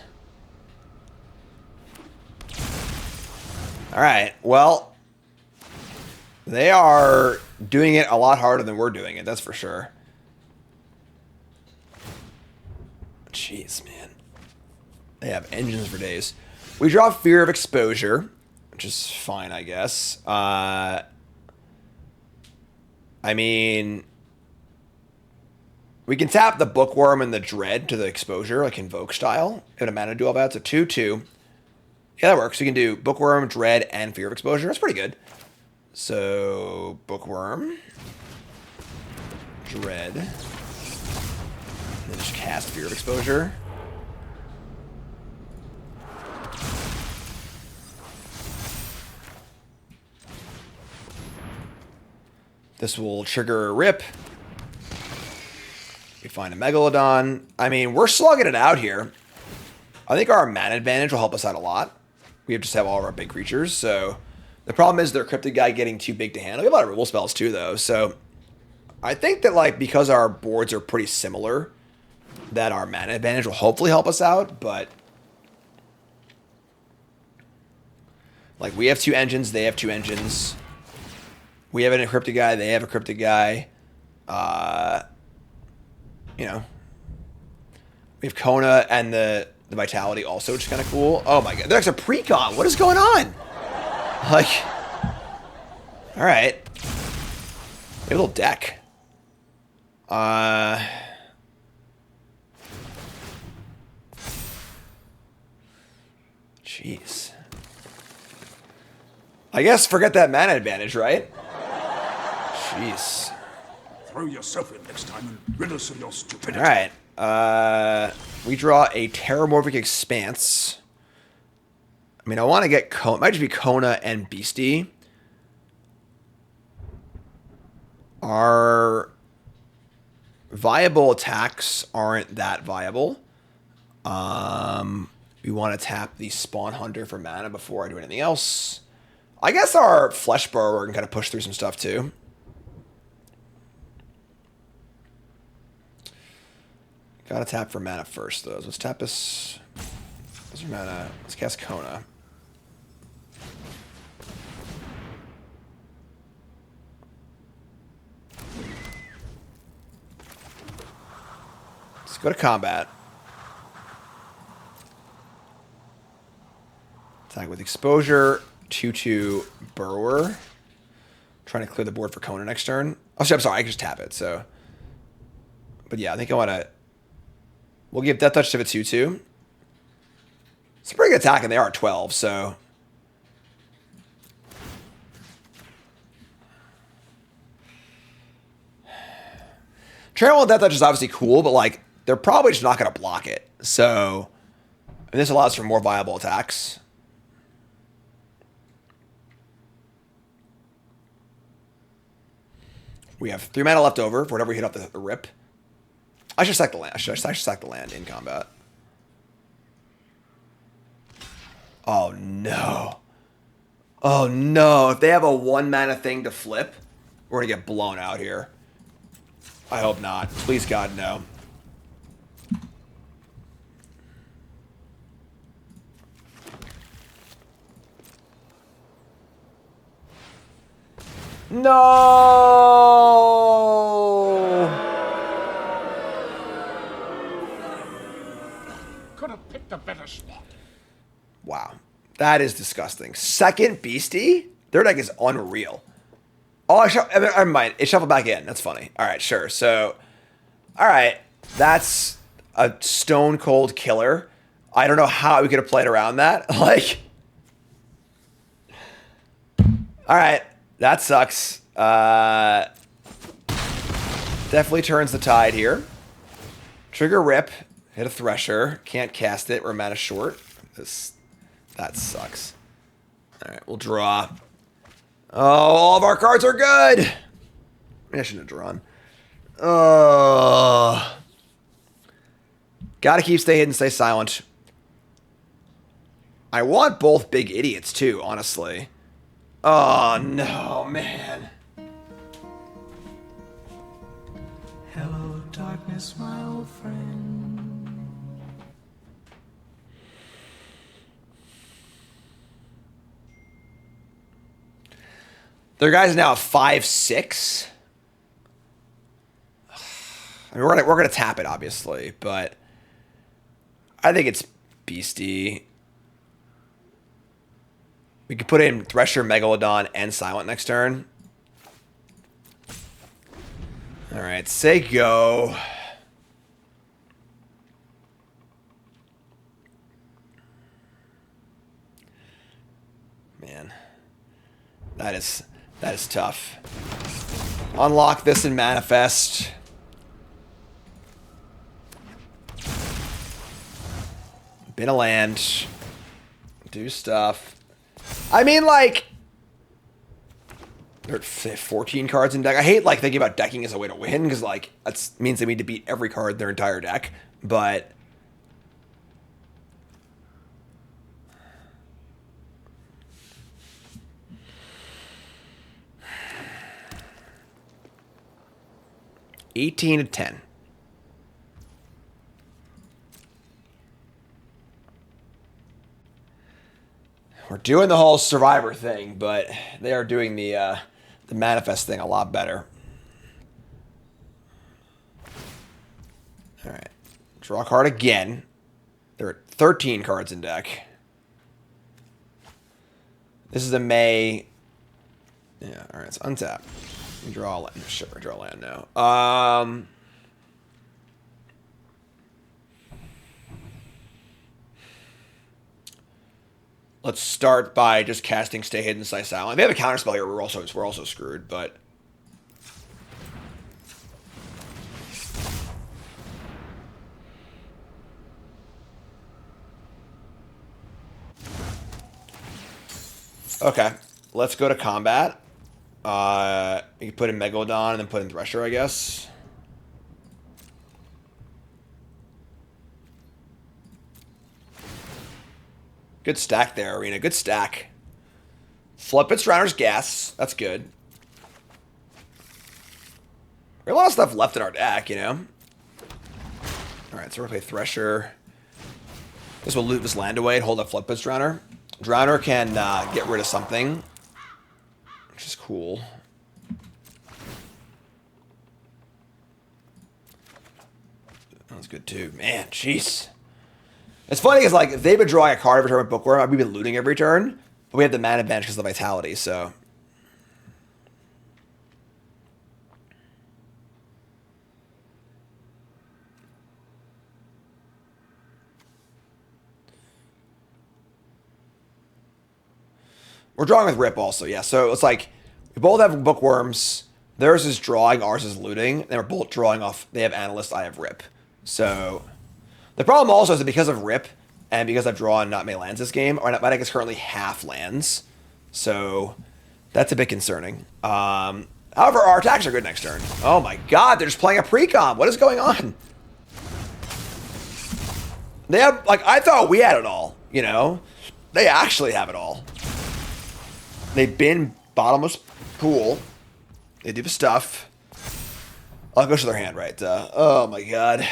Alright, well, they are doing it a lot harder than we're doing it, that's for sure. Jeez, man. They have engines for days. We draw Fear of Exposure, which is fine, I guess. I mean, we can tap the Bookworm and the Dread to the Exposure, like Invoke style. If a mana do all that, it's a 2/2. Yeah, that works. We can do Bookworm, Dread, and Fear of Exposure. That's pretty good. So, Bookworm, Dread, and then just cast Fear of Exposure. This will trigger a Rip. We find a Megalodon. I mean, we're slugging it out here. I think our mana advantage will help us out a lot. We just have all of our big creatures, so... The problem is their Cryptid guy getting too big to handle. We have a lot of removal spells too, though, so... I think that, like, because our boards are pretty similar, that our mana advantage will hopefully help us out, but... Like, we have 2 engines, they have 2 engines. We have an encrypted guy, they have a encrypted guy. You know. We have Kona and the Vitality also, which is kind of cool. Oh my god, there's a precon. What is going on? Like, all right. We have a little deck. Jeez. I guess forget that mana advantage, right? Jeez. Throw yourself in next time and rid us of your stupidity. All right. We draw a Terramorphic Expanse. I mean, I want to get Kona. It might just be Kona and Beastie. Our viable attacks aren't that viable. We want to tap the Spawn Hunter for mana before I do anything else. I guess our Flesh Burrower can kind of push through some stuff too. Gotta tap for mana first, though. So let's tap this. What's your mana? Let's cast Kona. Let's go to combat. Attack with exposure. 2/2 Burrower. Trying to clear the board for Kona next turn. Oh, I'm sorry. I can just tap it. So, but yeah, I think I want to. We'll give Death Touch to the 2/2. It's a pretty good attack, and they are 12. So. Trample and Death Touch is obviously cool, but like they're probably just not going to block it. So, and this allows for more viable attacks. We have 3 mana left over for whatever we hit off the rip. I should sack the land. I should sack the land in combat. Oh no. Oh no. If they have a 1 mana thing to flip, we're going to get blown out here. I hope not. Please God, no. No! Could have picked a better spot. Wow. That is disgusting. Second Beastie? Their deck is unreal. Oh, I mind. It shuffled back in. That's funny. All right, sure. So, all right. That's a stone cold killer. I don't know how we could have played around that. Like, all right. That sucks. Definitely turns the tide here. Trigger Rip. Hit a Thresher. Can't cast it. We're mana short. That sucks. All right, we'll draw. Oh, all of our cards are good. Maybe I shouldn't have drawn. Gotta keep stay hidden, stay silent. I want both big idiots too, honestly. Oh no, man. Hello, darkness, my old friend. Their guy's now 5/6. I mean, we're gonna tap it, obviously, but I think it's Beastie. We could put in Thresher, Megalodon, and Silent next turn. All right, say go. Man, that is tough. Unlock this and manifest. Bin a land. Do stuff. I mean, like, there are 14 cards in deck. I hate, like, thinking about decking as a way to win, because, like, that means they need to beat every card in their entire deck. But $18-10. We're They're doing the whole survivor thing, but they are doing the manifest thing a lot better. All right. Draw a card again. There are 13 cards in deck. This is a May. Yeah, all right, it's untap. Draw a land. Sure, draw a land now. Let's start by just casting Stay Hidden, Stay Silent. If they have a counterspell here, we're also screwed, but okay. Let's go to combat. You can put in Megalodon and then put in Thresher, I guess. Good stack there, Arena. Good stack. Flip its Drowner's Gas. That's good. We have a lot of stuff left in our deck, you know? Alright, so we're going to play Thresher. This will loot this land away and hold up Flip its Drowner. Drowner can get rid of something, which is cool. That was good too. Man, jeez. It's funny because, like, if they've been drawing a card every turn with Bookworm, we've been looting every turn, but we have the mana advantage because of the Vitality, so. We're drawing with Rip also, yeah. So it's like, we both have Bookworms. Theirs is drawing, ours is looting. And we're both drawing off, they have Analyst, I have Rip. So, the problem also is that because of Rip, and because I've drawn not many lands this game, my deck is currently half lands. So, that's a bit concerning. However, our attacks are good next turn. Oh my god, they're just playing a pre-com. What is going on? They have, like, I thought we had it all, you know? They actually have it all. They've been bottomless pool. They do the stuff. I'll go to their hand, right? Oh my god.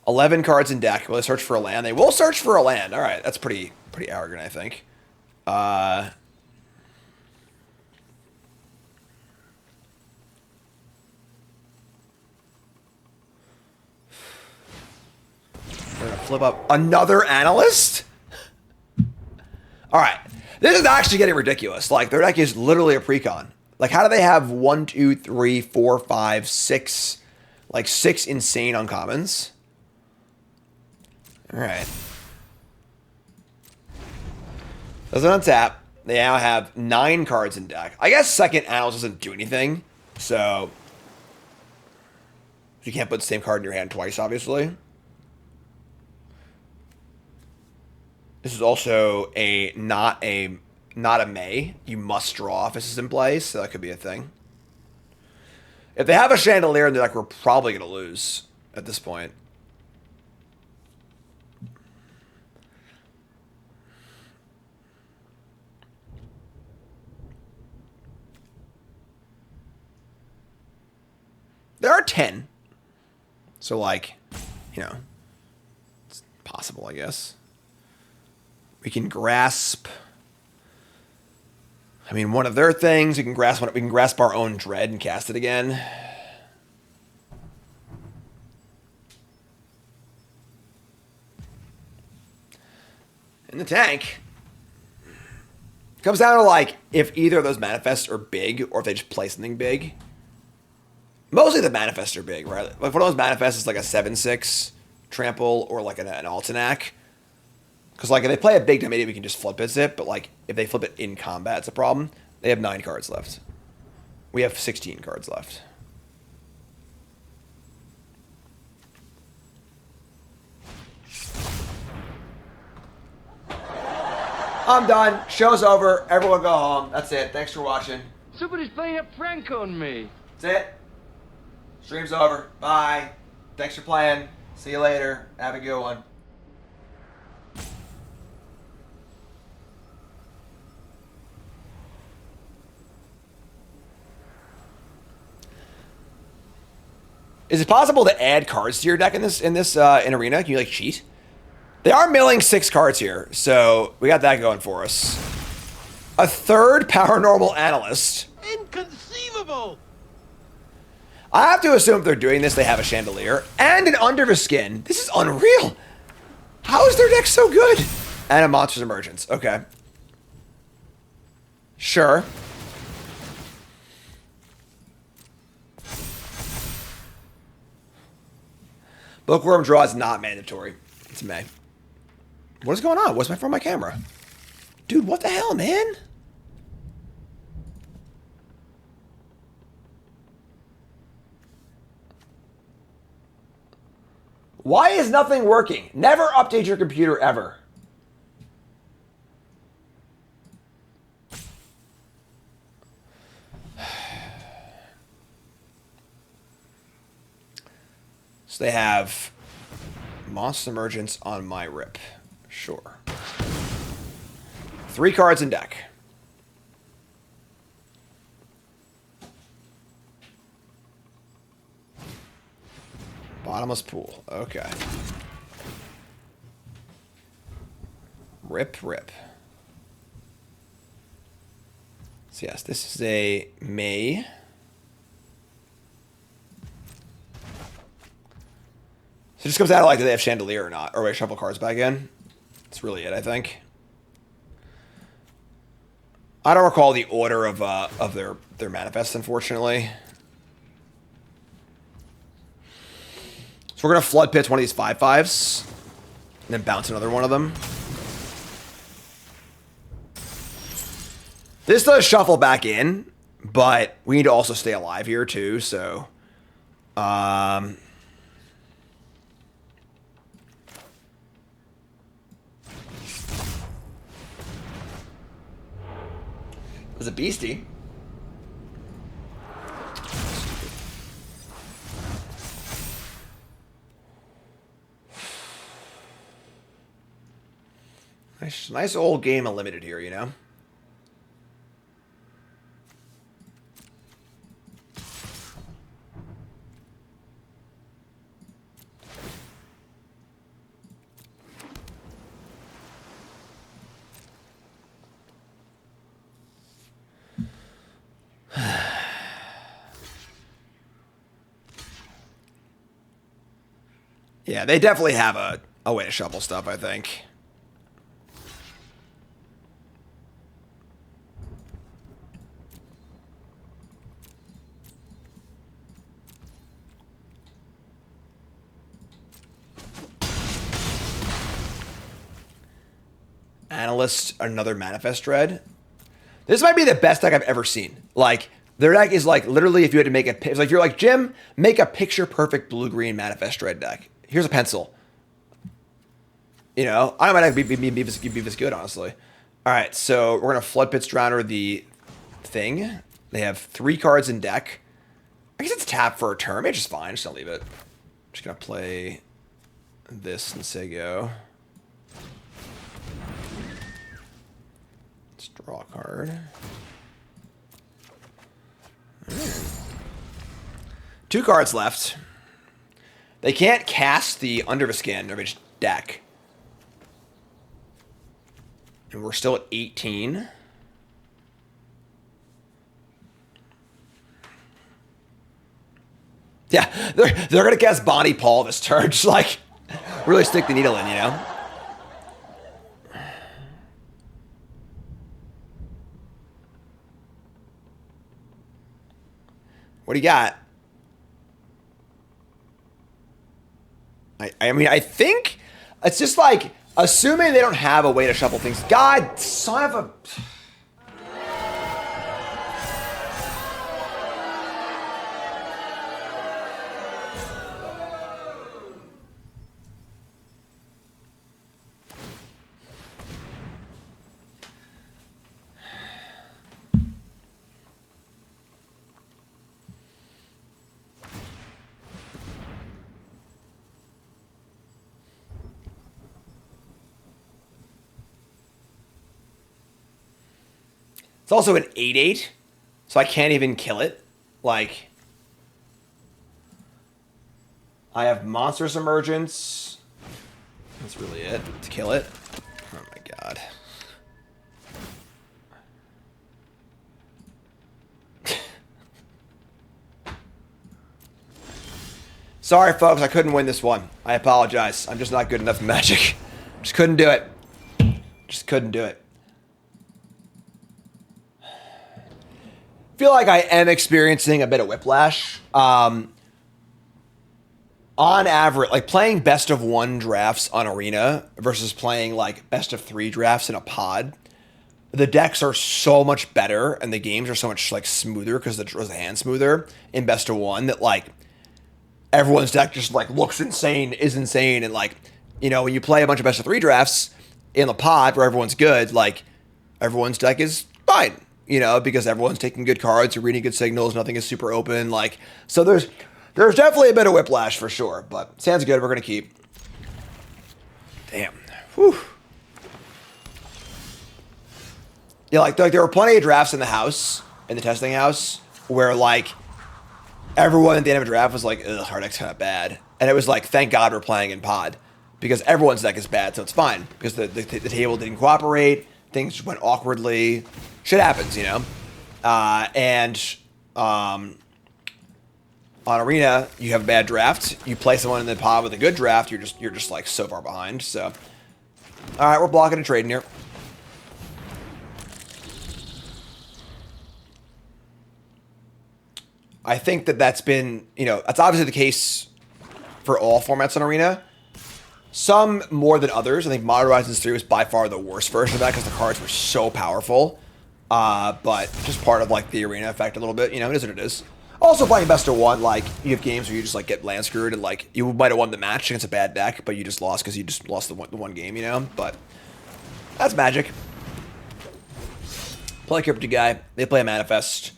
11 cards in deck. Will they search for a land? They will search for a land. All right, that's pretty arrogant, I think. We're gonna flip up another Analyst. All right, this is actually getting ridiculous. Like, their deck is literally a precon. Like, how do they have 1, 2, 3, 4, 5, 6, like 6 insane uncommons? All right. Doesn't untap. They now have 9 cards in deck. I guess second Annals doesn't do anything, so you can't put the same card in your hand twice, obviously. This is also not a May. You must draw if this is in place, so that could be a thing. If they have a Chandelier in their deck, we're probably going to lose at this point. There are 10. So, like, you know, it's possible, I guess. We can grasp. I mean, one of their things, we can grasp our own Dread and cast it again. In the tank, it comes down to, like, if either of those manifests are big or if they just play something big. Mostly the manifests are big, right? Like, one of those manifests is like a 7/6 trample or like an Altanac. Because, like, if they play a big, maybe we can just flip it, but, like, if they flip it in combat, it's a problem. They have 9 cards left. We have 16 cards left. I'm done. Show's over. Everyone go home. That's it. Thanks for watching. Somebody's playing a prank on me. That's it. Stream's over. Bye. Thanks for playing. See you later. Have a good one. Is it possible to add cards to your deck in Arena? Can you, like, cheat? They are milling 6 cards here, so we got that going for us. A third paranormal analyst. Inconceivable! I have to assume if they're doing this, they have a chandelier and an under the skin. This is unreal. How is their deck so good? And a monster's emergence. Okay. Sure. Bookworm draw is not mandatory. It's May. What is going on? What's from my camera? Dude, what the hell, man? Why is nothing working? Never update your computer ever. So they have Monster Emergence on my rip. Sure. 3 cards in deck. Bottomless pool. Okay. Rip, rip. So yes, this is a May. So it just comes out of like, do they have Chandelier or not? Or wait, shuffle cards back in? That's really it, I think. I don't recall the order of their manifests, unfortunately. So we're gonna flood pitch one of these 5/5s, and then bounce another one of them. This does shuffle back in, but we need to also stay alive here too. So, it was a beastie. Nice old game of limited here, you know? Yeah, they definitely have a way to shuffle stuff, I think. Analyst, another Manifest Dread. This might be the best deck I've ever seen. Like, their deck is like, literally, if you had to make a, it's like, if you're like, Jim, make a picture-perfect blue-green Manifest Dread deck. Here's a pencil. You know, I might be this good, honestly. All right, so we're going to Flood Pits Drowner the thing. They have 3 cards in deck. I guess it's tap for a turn. It's just fine. Just don't leave it. Just going to play this and say go. Let's draw a card. Right. 2 cards left. They can't cast the Under the Skin of each deck. And we're still at 18. Yeah, they're gonna cast Bonnie Paul this turn. Just like really stick the needle in, you know? What do you got? I mean, I think it's just like, assuming they don't have a way to shuffle things. God, son of a... It's also an 8/8, so I can't even kill it. Like, I have Monstrous Emergence. That's really it. To kill it. Oh my god. Sorry, folks. I couldn't win this one. I apologize. I'm just not good enough in Magic. Just couldn't do it. Just couldn't do it. Feel like I am experiencing a bit of whiplash. On average, like playing best of 1 drafts on Arena versus playing like best of 3 drafts in a pod, the decks are so much better and the games are so much like smoother because the hand smoother in best of 1 that like everyone's deck just like looks insane, is insane, and like, you know, when you play a bunch of best of 3 drafts in the pod where everyone's good, like everyone's deck is fine. You know, because everyone's taking good cards, you're reading good signals, nothing is super open. Like, so there's definitely a bit of whiplash for sure, but sounds good. We're gonna keep. Damn. Whew. Yeah, like there were plenty of drafts in the house, in the testing house, where like everyone at the end of a draft was like, ugh, our deck's kind of bad. And it was like, thank God we're playing in pod. Because everyone's deck is bad, so it's fine. Because the table didn't cooperate, things just went awkwardly. Shit happens, you know? On Arena, you have a bad draft. You play someone in the pod with a good draft, you're just like so far behind. So, all right, we're blocking and trading here. I think that's been, you know, that's obviously the case for all formats on Arena. Some more than others. I think Modern Horizons 3 was by far the worst version of that because the cards were so powerful. But just part of like the Arena effect a little bit, you know, it is what it is. Also playing best of 1, like you have games where you just like get land screwed and like you might have won the match against a bad deck, but you just lost because you just lost the one game, you know. But that's Magic. Play Crypto Guy. They play a Manifest.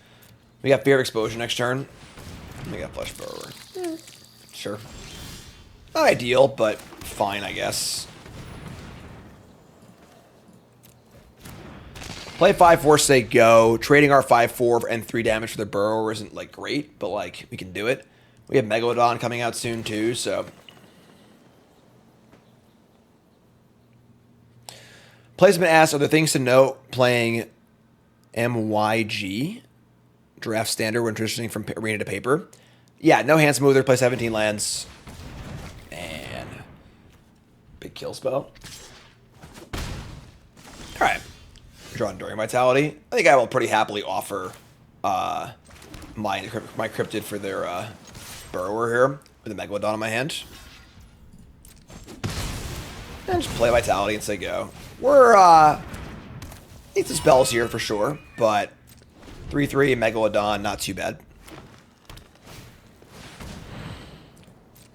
We got Fear of Exposure next turn. We got Flesh Burrower. Sure. Not ideal, but fine, I guess. Play 5-4, say go. Trading our 5-4 and 3 damage for the Burrower isn't like great, but like we can do it. We have Megalodon coming out soon too, so. Placement asks, are there things to note playing MYG? Draft standard when transitioning from Arena to paper. Yeah, no hand smoother, play 17 lands. And big kill spell. Alright. Draw Enduring Vitality. I think I will pretty happily offer my Cryptid for their Burrower here with a Megalodon in my hand. And just play Vitality and say go. We're need some spells here for sure, but 3/3 Megalodon, not too bad.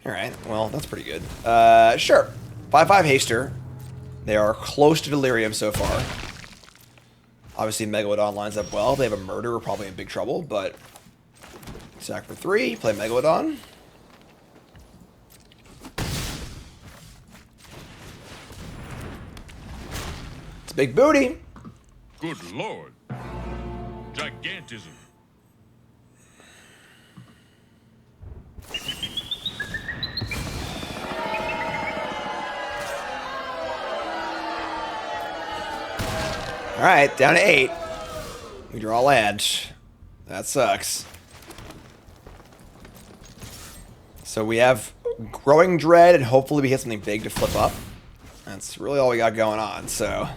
Alright, well, that's pretty good. Sure. 5/5 Haster. They are close to Delirium so far. Obviously, Megalodon lines up well. They have a Murder, we're probably in big trouble, but sack for 3, play Megalodon. It's big booty. Good lord. Gigantism. All right, down to 8. We draw land. That sucks. So we have Growing Dread, and hopefully we hit something big to flip up. That's really all we got going on, so.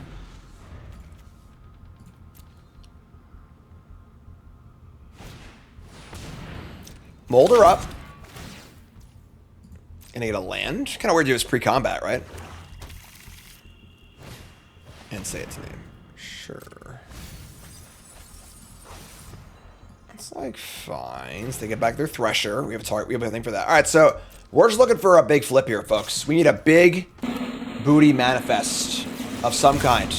Molder up. Gonna get a land. Kind of weird to do this pre-combat, right? And say its name. Sure. It's like fine. So they get back their Thresher. We have a target. We have a thing for that. All right, so we're just looking for a big flip here, folks. We need a big booty manifest of some kind.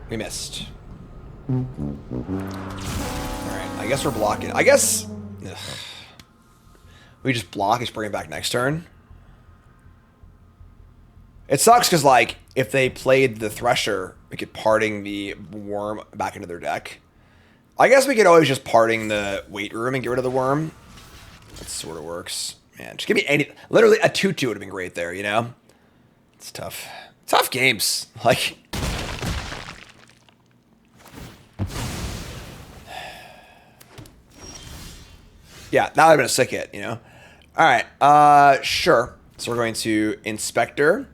We missed. Alright, I guess we're blocking. I guess we just block, just bring it back next turn. It sucks because, like, if they played the Thresher, we could parting the Worm back into their deck. I guess we could always just parting the Weight Room and get rid of the Worm. That sort of works. Man, just give me any. Literally a 2/2 would have been great there. You know, it's tough. Tough games. Like. Yeah, that would have been a sick hit, you know? All right, sure. So we're going to Inspector,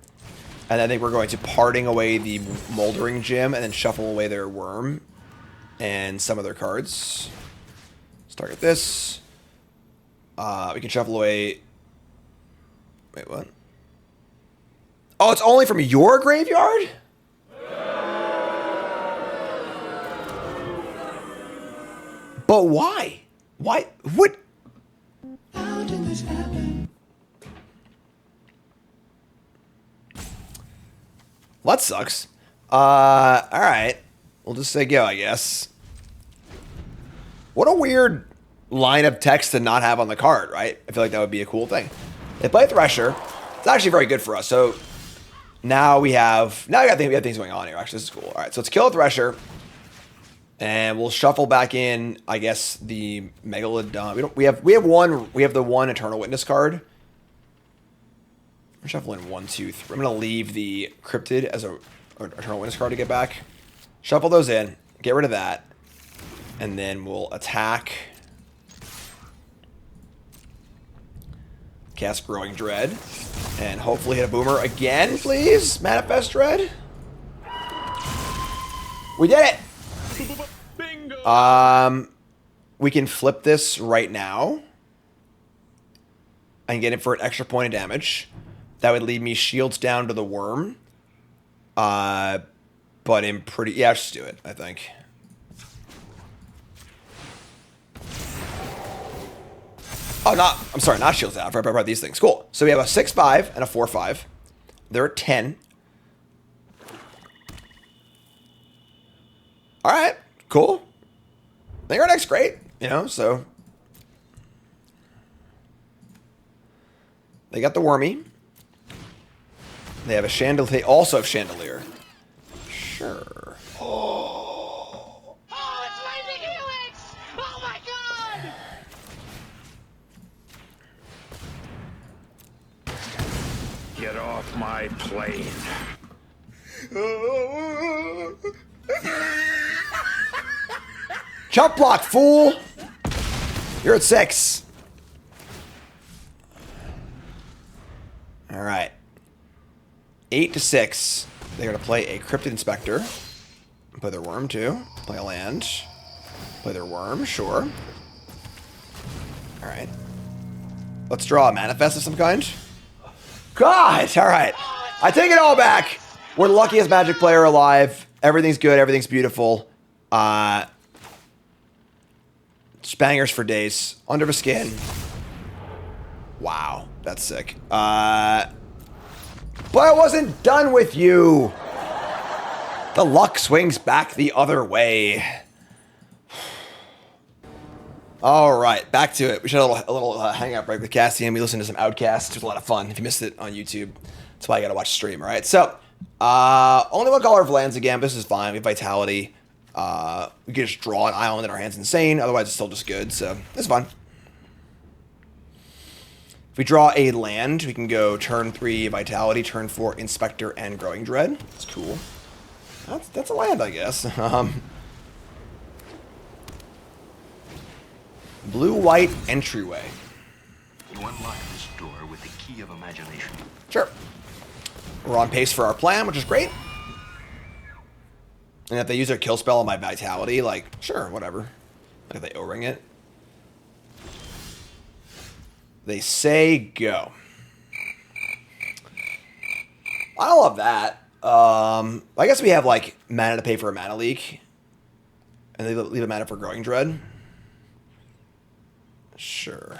and I think we're going to Parting away the Moldering Gym, and then shuffle away their Worm and some of their cards. Let's target this. We can shuffle away... Wait, what? Oh, it's only from your graveyard? But why? Why? What? How did this happen? Well, that sucks. Alright. We'll just say go, I guess. What a weird line of text to not have on the card, right? I feel like that would be a cool thing. They play Thresher. It's actually very good for us. So now we have... Now we have things going on here. Actually, this is cool. Alright, so let's kill a Thresher. And we'll shuffle back in, I guess, the Megalodon. We have the one Eternal Witness card. We're shuffling 1, 2, 3. I'm gonna leave the Cryptid as a Eternal Witness card to get back. Shuffle those in, get rid of that, and then we'll attack. Cast Growing Dread, and hopefully hit a Boomer again, please. Manifest Dread. We did it. We can flip this right now and get it for an extra point of damage. That would leave me shields down to the Worm. But in pretty... Yeah, just do it, I think. Oh, I'm sorry, not shields down. I forgot these things. Cool. So we have a 6/5 and a 4/5. They're at 10. All right, cool. I think our deck's great, you know, so. They got the Wormy. They have a Chandelier. They also have Chandelier. Sure. Oh, it's Lightning Helix! Oh my god! Get off my plane. Jump block, fool! You're at 6. All right. 8 to 6. They're going to play a Cryptid Inspector. Play their Worm, too. Play a land. Play their Worm, sure. All right. Let's draw a Manifest of some kind. God! All right. I take it all back. We're the luckiest Magic player alive. Everything's good. Everything's beautiful. Bangers for days. Under the skin. Wow. That's sick. But I wasn't done with you. The luck swings back the other way. All right, back to it. We should have a little hangout break with Cassie, and we listened to some Outcast. It was a lot of fun. If you missed it on YouTube, that's why you got to watch the stream. All right, so only one color of lands again. But this is fine. We have Vitality. We can just draw an island in our hands. Insane. Otherwise, it's still just good. So it's fun. If we draw a land, we can go turn 3 Vitality, turn 4 Inspector, and Growing Dread. That's cool. That's a land, I guess. Blue-white entryway. You unlock this door with the key of imagination. Sure. We're on pace for our plan, which is great. And if they use their kill spell on my Vitality, like, sure, whatever. Like if they O-ring it. They say go. I don't love that. I guess we have, like, mana to pay for a mana leak. And they leave a mana for Growing Dread. Sure.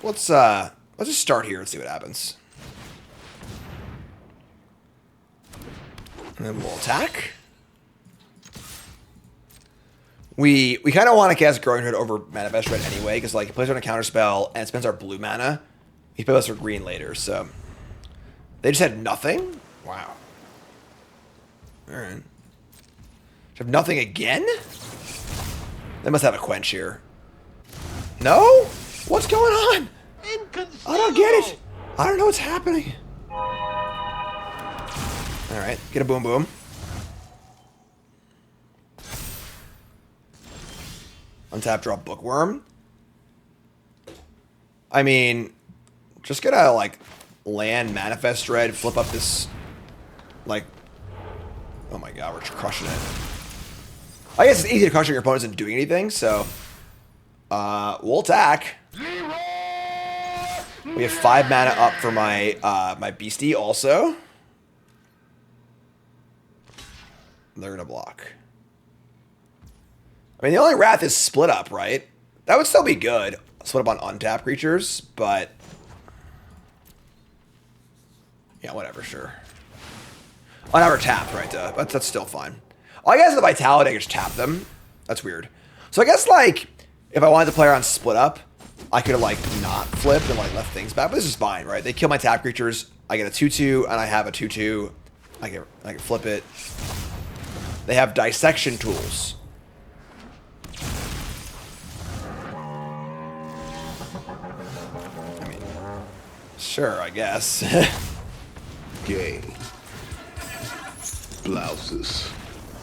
Let's just start here and see what happens. And then we'll attack. We kind of want to cast Growing Dread over Manifest Dread anyway, because like it plays on a counterspell and it spends our blue mana. He plays us for green later, so they just had nothing. Wow. All right. Have nothing again? They must have a quench here. No? What's going on? I don't get it. I don't know what's happening. Alright, get a boom boom. Untap, draw Bookworm. I mean, just gonna, like, land Manifest Dread, flip up this, like, oh my god, we're crushing it. I guess it's easy to crush your opponents isn't doing anything, so, we'll attack. We have 5 mana up for my, my Beastie also. They're gonna block. I mean, the only Wrath is split up, right? That would still be good. Split up on untapped creatures, but... yeah, whatever, sure. Oh, now we're tapped, right? But that's still fine. Oh, I guess the Vitality, I can just tap them. That's weird. So I guess, like, if I wanted to play around split up, I could have, like, not flipped and, like, left things back. But this is fine, right? They kill my tap creatures. I get a 2/2, and I have a 2/2. I can flip it. They have dissection tools. I mean, sure, I guess. Gay. Blouses.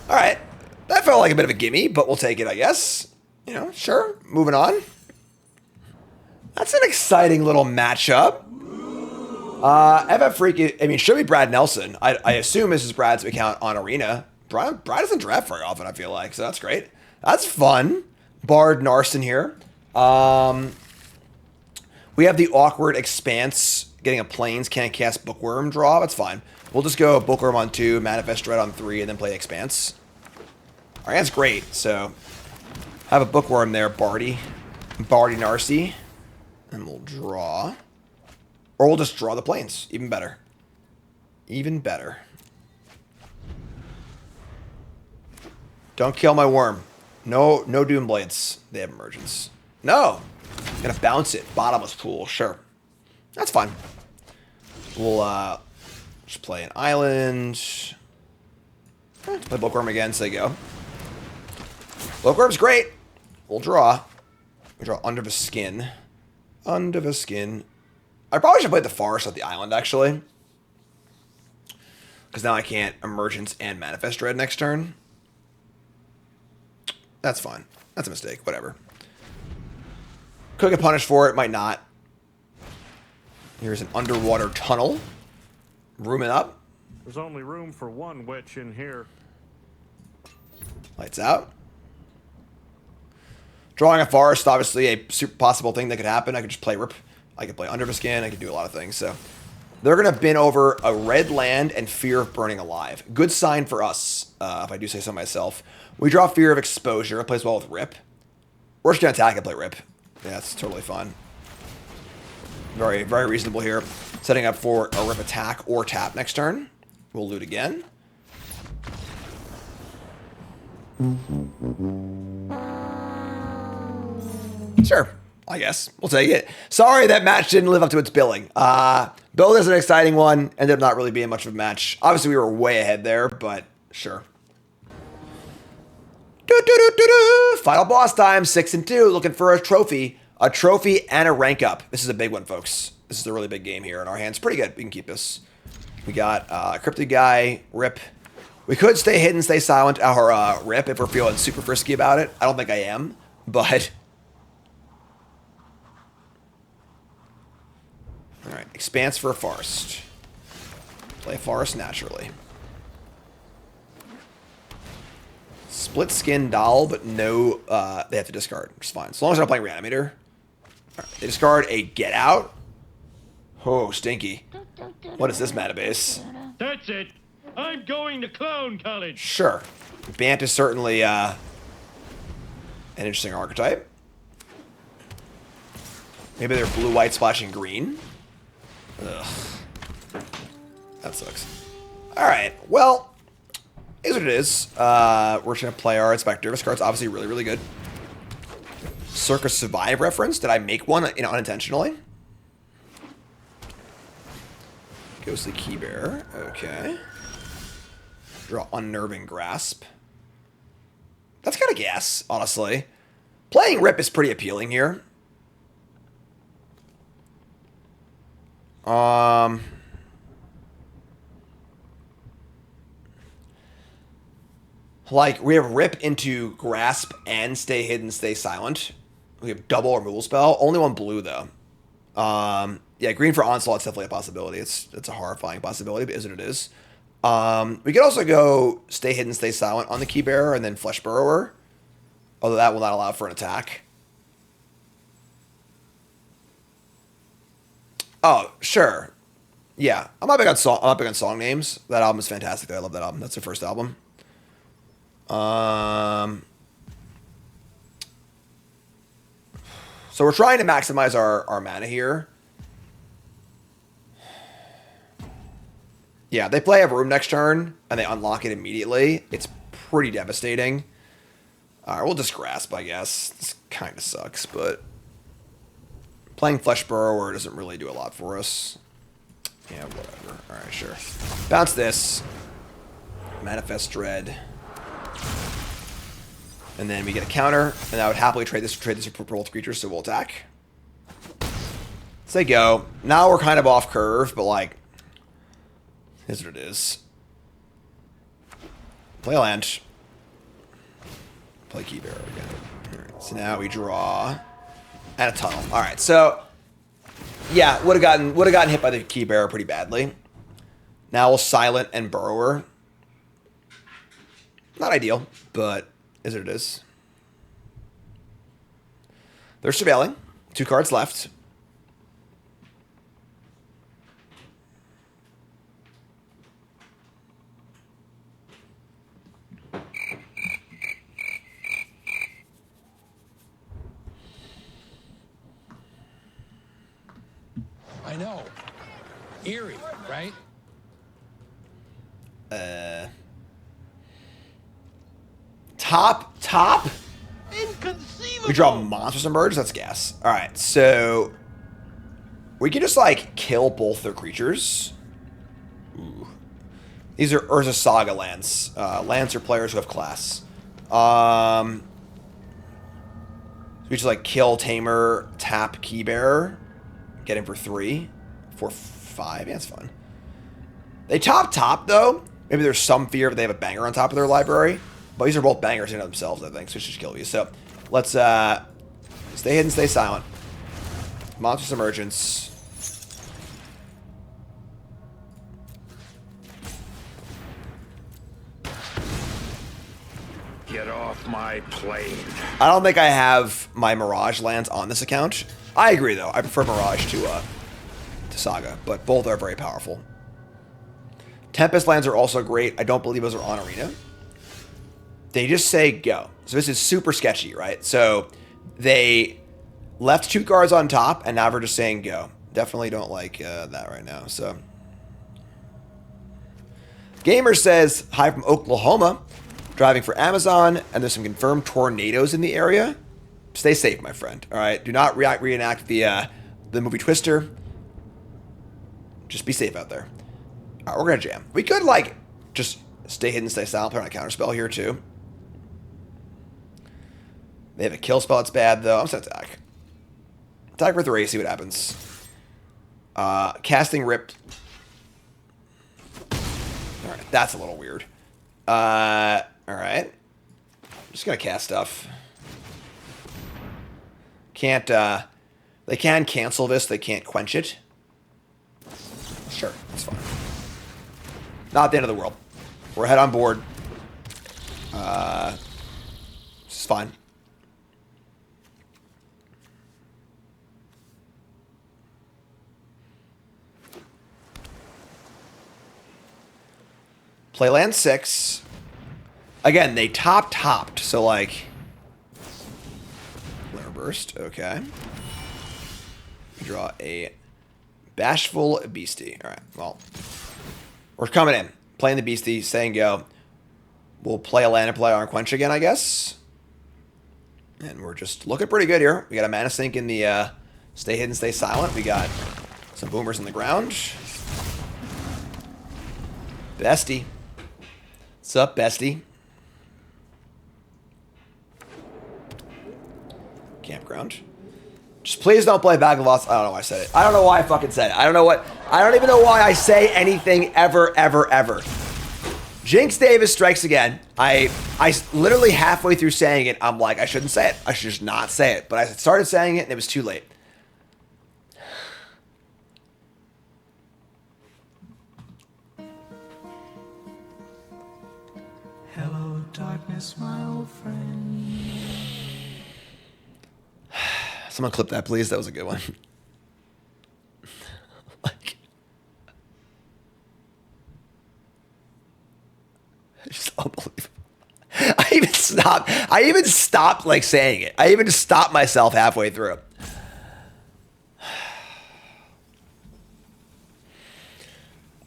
Alright. That felt like a bit of a gimme, but we'll take it, I guess. You know, sure. Moving on. That's an exciting little matchup. FF Freak, I mean, should be Brad Nelson. I assume this is Brad's account on Arena. Brad doesn't draft very often, I feel like, so that's great. That's fun. Bard Narson here. We have the awkward Expanse, getting a Plains, can't cast Bookworm draw. That's fine. We'll just go Bookworm on 2, Manifest Dread on 3, and then play Expanse. Alright, that's great. So, have a Bookworm there, Bardy Narcy. And we'll draw. Or we'll just draw the Plains. Even better. Even better. Don't kill my worm. No Doomblades. They have emergence. No! I'm gonna bounce it. Bottomless pool. Sure. That's fine. We'll just play an island. Play Bookworm again, so they go. Bookworm's great. We'll draw. We draw Under the Skin. Under the Skin. I probably should play the Forest at the island, actually. Because now I can't Emergence and Manifest Dread next turn. That's fine. That's a mistake. Whatever. Could get punished for it. Might not. Here's an underwater tunnel. Room it up. There's only room for one witch in here. Lights out. Drawing a forest, obviously a super possible thing that could happen. I could just play Rip. I could play Under the Skin. I could do a lot of things. So they're going to bin over a red land and Fear of Burning Alive. Good sign for us, if I do say so myself. We draw Fear of Exposure. It plays well with Rip. We're just going to attack and play Rip. Yeah, that's totally fine. Very, very reasonable here. Setting up for a Rip attack or tap next turn. We'll loot again. Sure, I guess. We'll take it. Sorry that match didn't live up to its billing. Build is an exciting one. Ended up not really being much of a match. Obviously, we were way ahead there, but sure. Final boss time, 6-2. Looking for a trophy. A trophy and a rank up. This is a big one, folks. This is a really big game here in our hands. Pretty good. We can keep this. We got Cryptid Guy, Rip. We could stay hidden, stay silent, our Rip if we're feeling super frisky about it. I don't think I am, but... Alright, Expanse for a Forest. Play a Forest naturally. Split Skin Doll, but no, they have to discard, which is fine. As long as I'm not playing Reanimator. Right, they discard a Get Out. Oh, stinky. What is this mana base? That's it. I'm going to clown college. Sure. Bant is certainly an interesting archetype. Maybe they're blue, white, splashing green. Ugh. That sucks. Alright, well, is what it is. We're just going to play our Inspector. This card's obviously really, really good. Circus Survive reference. Did I make one unintentionally? Ghostly Keybearer. Okay. Draw Unnerving Grasp. That's kind of gas, honestly. Playing Rip is pretty appealing here. Like, we have Rip into Grasp and Stay Hidden, Stay Silent. We have double removal spell. Only one blue, though. Yeah, green for Onslaught's definitely a possibility. It's a horrifying possibility, but is what it is. We could also go Stay Hidden, Stay Silent on the Key Bearer and then Flesh Burrower. Although that will not allow for an attack. Oh, sure. Yeah, I'm not big on song names. That album is fantastic. I love that album. That's their first album. So we're trying to maximize our mana here. Yeah, they play a room next turn, and they unlock it immediately. It's pretty devastating. Alright, we'll just Grasp, I guess. This kind of sucks, but... Playing Flesh Burrower doesn't really do a lot for us. Yeah, whatever. Alright, sure. Bounce this. Manifest Dread. And then we get a counter, and I would happily trade this for both creatures, so we'll attack. Say go. Now we're kind of off curve, but like... Here's what it is. Play a land. Play Key Bearer again. Alright, so now we draw... And a tunnel. Alright, so... Yeah, would have gotten hit by the Key Bearer pretty badly. Now we'll Silent and Burrower. Not ideal, but is what it is. They're surveilling. 2 cards left. I know. Eerie, right? Top? Inconceivable! We draw Monstrous Emerge? That's gas. Alright, so... We can just, like, kill both their creatures. Ooh. These are Urza Saga lands. Lands are players who have class. We just, like, kill Tamer, tap Keybearer. Get him for 3. For 5. Yeah, that's fun. They top, though. Maybe there's some fear if they have a banger on top of their library. But these are both bangers in and of themselves, I think. So we should kill you. So, let's stay hidden, stay silent. Monstrous Emergence. Get off my plane. I don't think I have my Mirage lands on this account. I agree, though. I prefer Mirage to Saga, but both are very powerful. Tempest lands are also great. I don't believe those are on Arena. They just say go. So this is super sketchy, right? So they left 2 cards on top, and now we're just saying go. Definitely don't like that right now. So Gamer says, hi from Oklahoma. Driving for Amazon, and there's some confirmed tornadoes in the area. Stay safe, my friend. All right, do not reenact the movie Twister. Just be safe out there. All right, we're gonna jam. We could like just stay hidden, stay silent, play on a counterspell here too. They have a kill spell. It's bad though. I'm just gonna attack. Attack for 3. See what happens. Casting Ripped. All right, that's a little weird. All right. I'm just gonna cast stuff. Can't, they can cancel this, they can't quench it. Sure, that's fine. Not the end of the world. We're ahead on board. This is fine. Play land 6. Again, they topped, so like... Flare Burst, okay. Draw a Bashful Beastie. Alright, well. We're coming in. Playing the Beastie, saying go. We'll play a land and play Iron Quench again, I guess. And we're just looking pretty good here. We got a Mana Sink in the Stay Hidden, Stay Silent. We got some Boomers in the ground. Bestie. What's up, bestie? background. Just please don't play Bag of Lost. I don't know why I said it. I don't know why I fucking said it. I don't even know why I say anything ever. Jinx Davis strikes again. I literally halfway through saying it, I'm like, I shouldn't say it. I should just not say it. But I started saying it and it was too late. Hello, darkness, my old friend. Someone clip that, please. That was a good one. Like, it's just unbelievable. I even stopped like saying it. I even just stopped myself halfway through.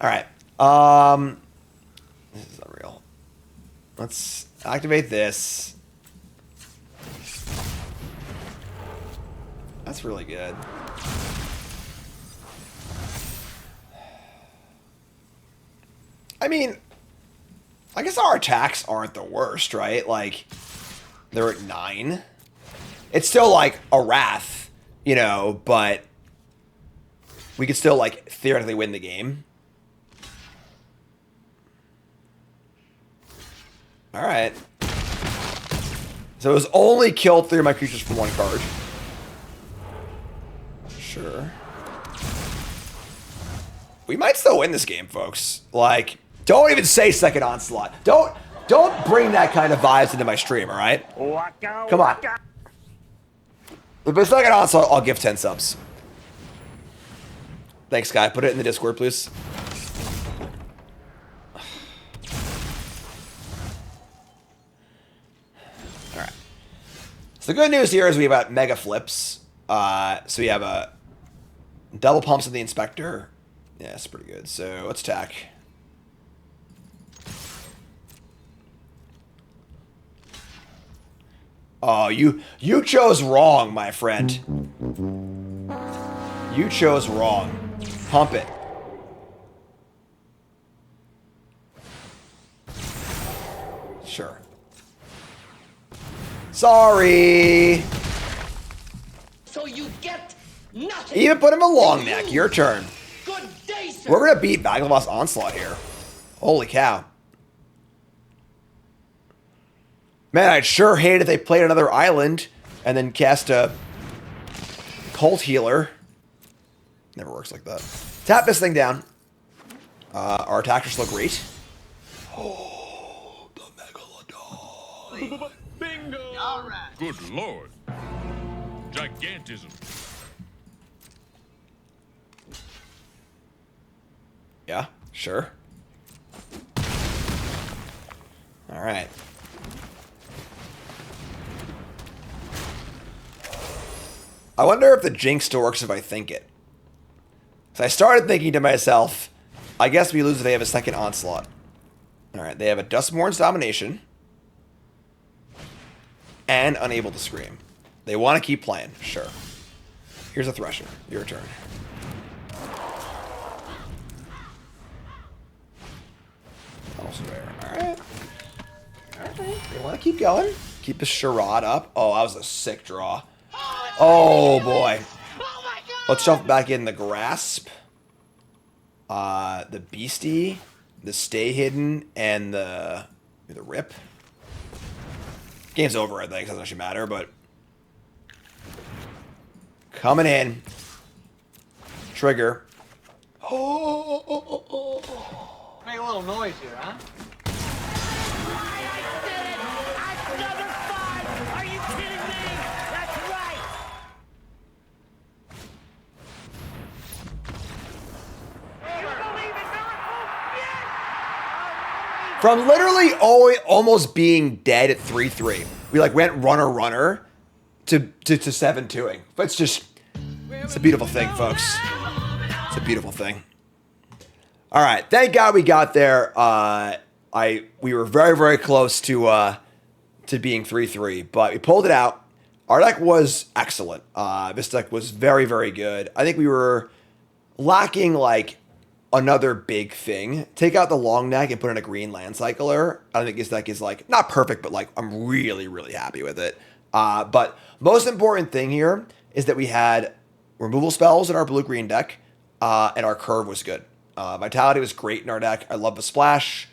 All right. This is unreal. Let's activate this. That's really good. I mean, I guess our attacks aren't the worst, right? Like, they're at 9. It's still like a Wrath, you know, but we could still like theoretically win the game. All right. So it was only killed 3 of my creatures from 1 card. Sure. We might still win this game, folks. Like, don't even say second onslaught. Don't bring that kind of vibes into my stream, all right? Come on. If it's second onslaught, I'll give 10 subs. Thanks, guy. Put it in the Discord, please. All right. So the good news here is we have mega flips. So we have a double pumps of the Inspector. Yeah, that's pretty good. So let's attack. Oh, you chose wrong, my friend. You chose wrong. Pump it. Sure. Sorry. So you get nothing. Even put him a long neck. Your turn. Good day, sir. We're gonna beat Bag of Lost Onslaught here. Holy cow. Man, I'd sure hate if they played another island and then cast a Cult Healer. Never works like that. Tap this thing down. Our attackers look great. Oh, the Megalodon. Bingo! All right. Good lord. Gigantism. Yeah, sure. All right. I wonder if the Jinx still works if I think it. So I started thinking to myself, I guess we lose if they have a second Onslaught. All right, they have a Duskmourn's Domination and Unable to Scream. They want to keep playing, sure. Here's a Thresher. Your turn. Also rare. All right. They want to keep going. Keep the Charade up. Oh, that was a sick draw. Oh, boy. Let's jump back in the Grasp. The Beastie. The Stay Hidden. And the Rip. Game's over, I think. Doesn't actually matter, but... Coming in. Trigger. Oh. Make a little noise here, huh? Are you kidding me? That's right. From literally almost being dead at 3-3, we like went runner to 7-2ing. But it's a beautiful thing, folks. It's a beautiful thing. All right, thank God we got there. We were very, very close to being 3-3, but we pulled it out. Our deck was excellent. This deck was very, very good. I think we were lacking like another big thing. Take out the long neck and put in a green land cycler. I think this deck is like not perfect, but like I'm really, really happy with it. But Most important thing here is that we had removal spells in our blue-green deck, and our curve was good. Vitality was great in our deck. I love the splash.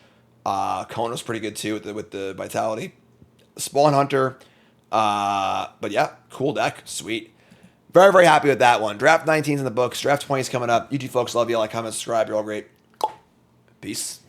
Cone was pretty good too with the Vitality. Spawn Hunter. But yeah, cool deck. Sweet. Very, very happy with that one. Draft 19's in the books. Draft 20's coming up. You two folks, love you. Like, comment, subscribe. You're all great. Peace.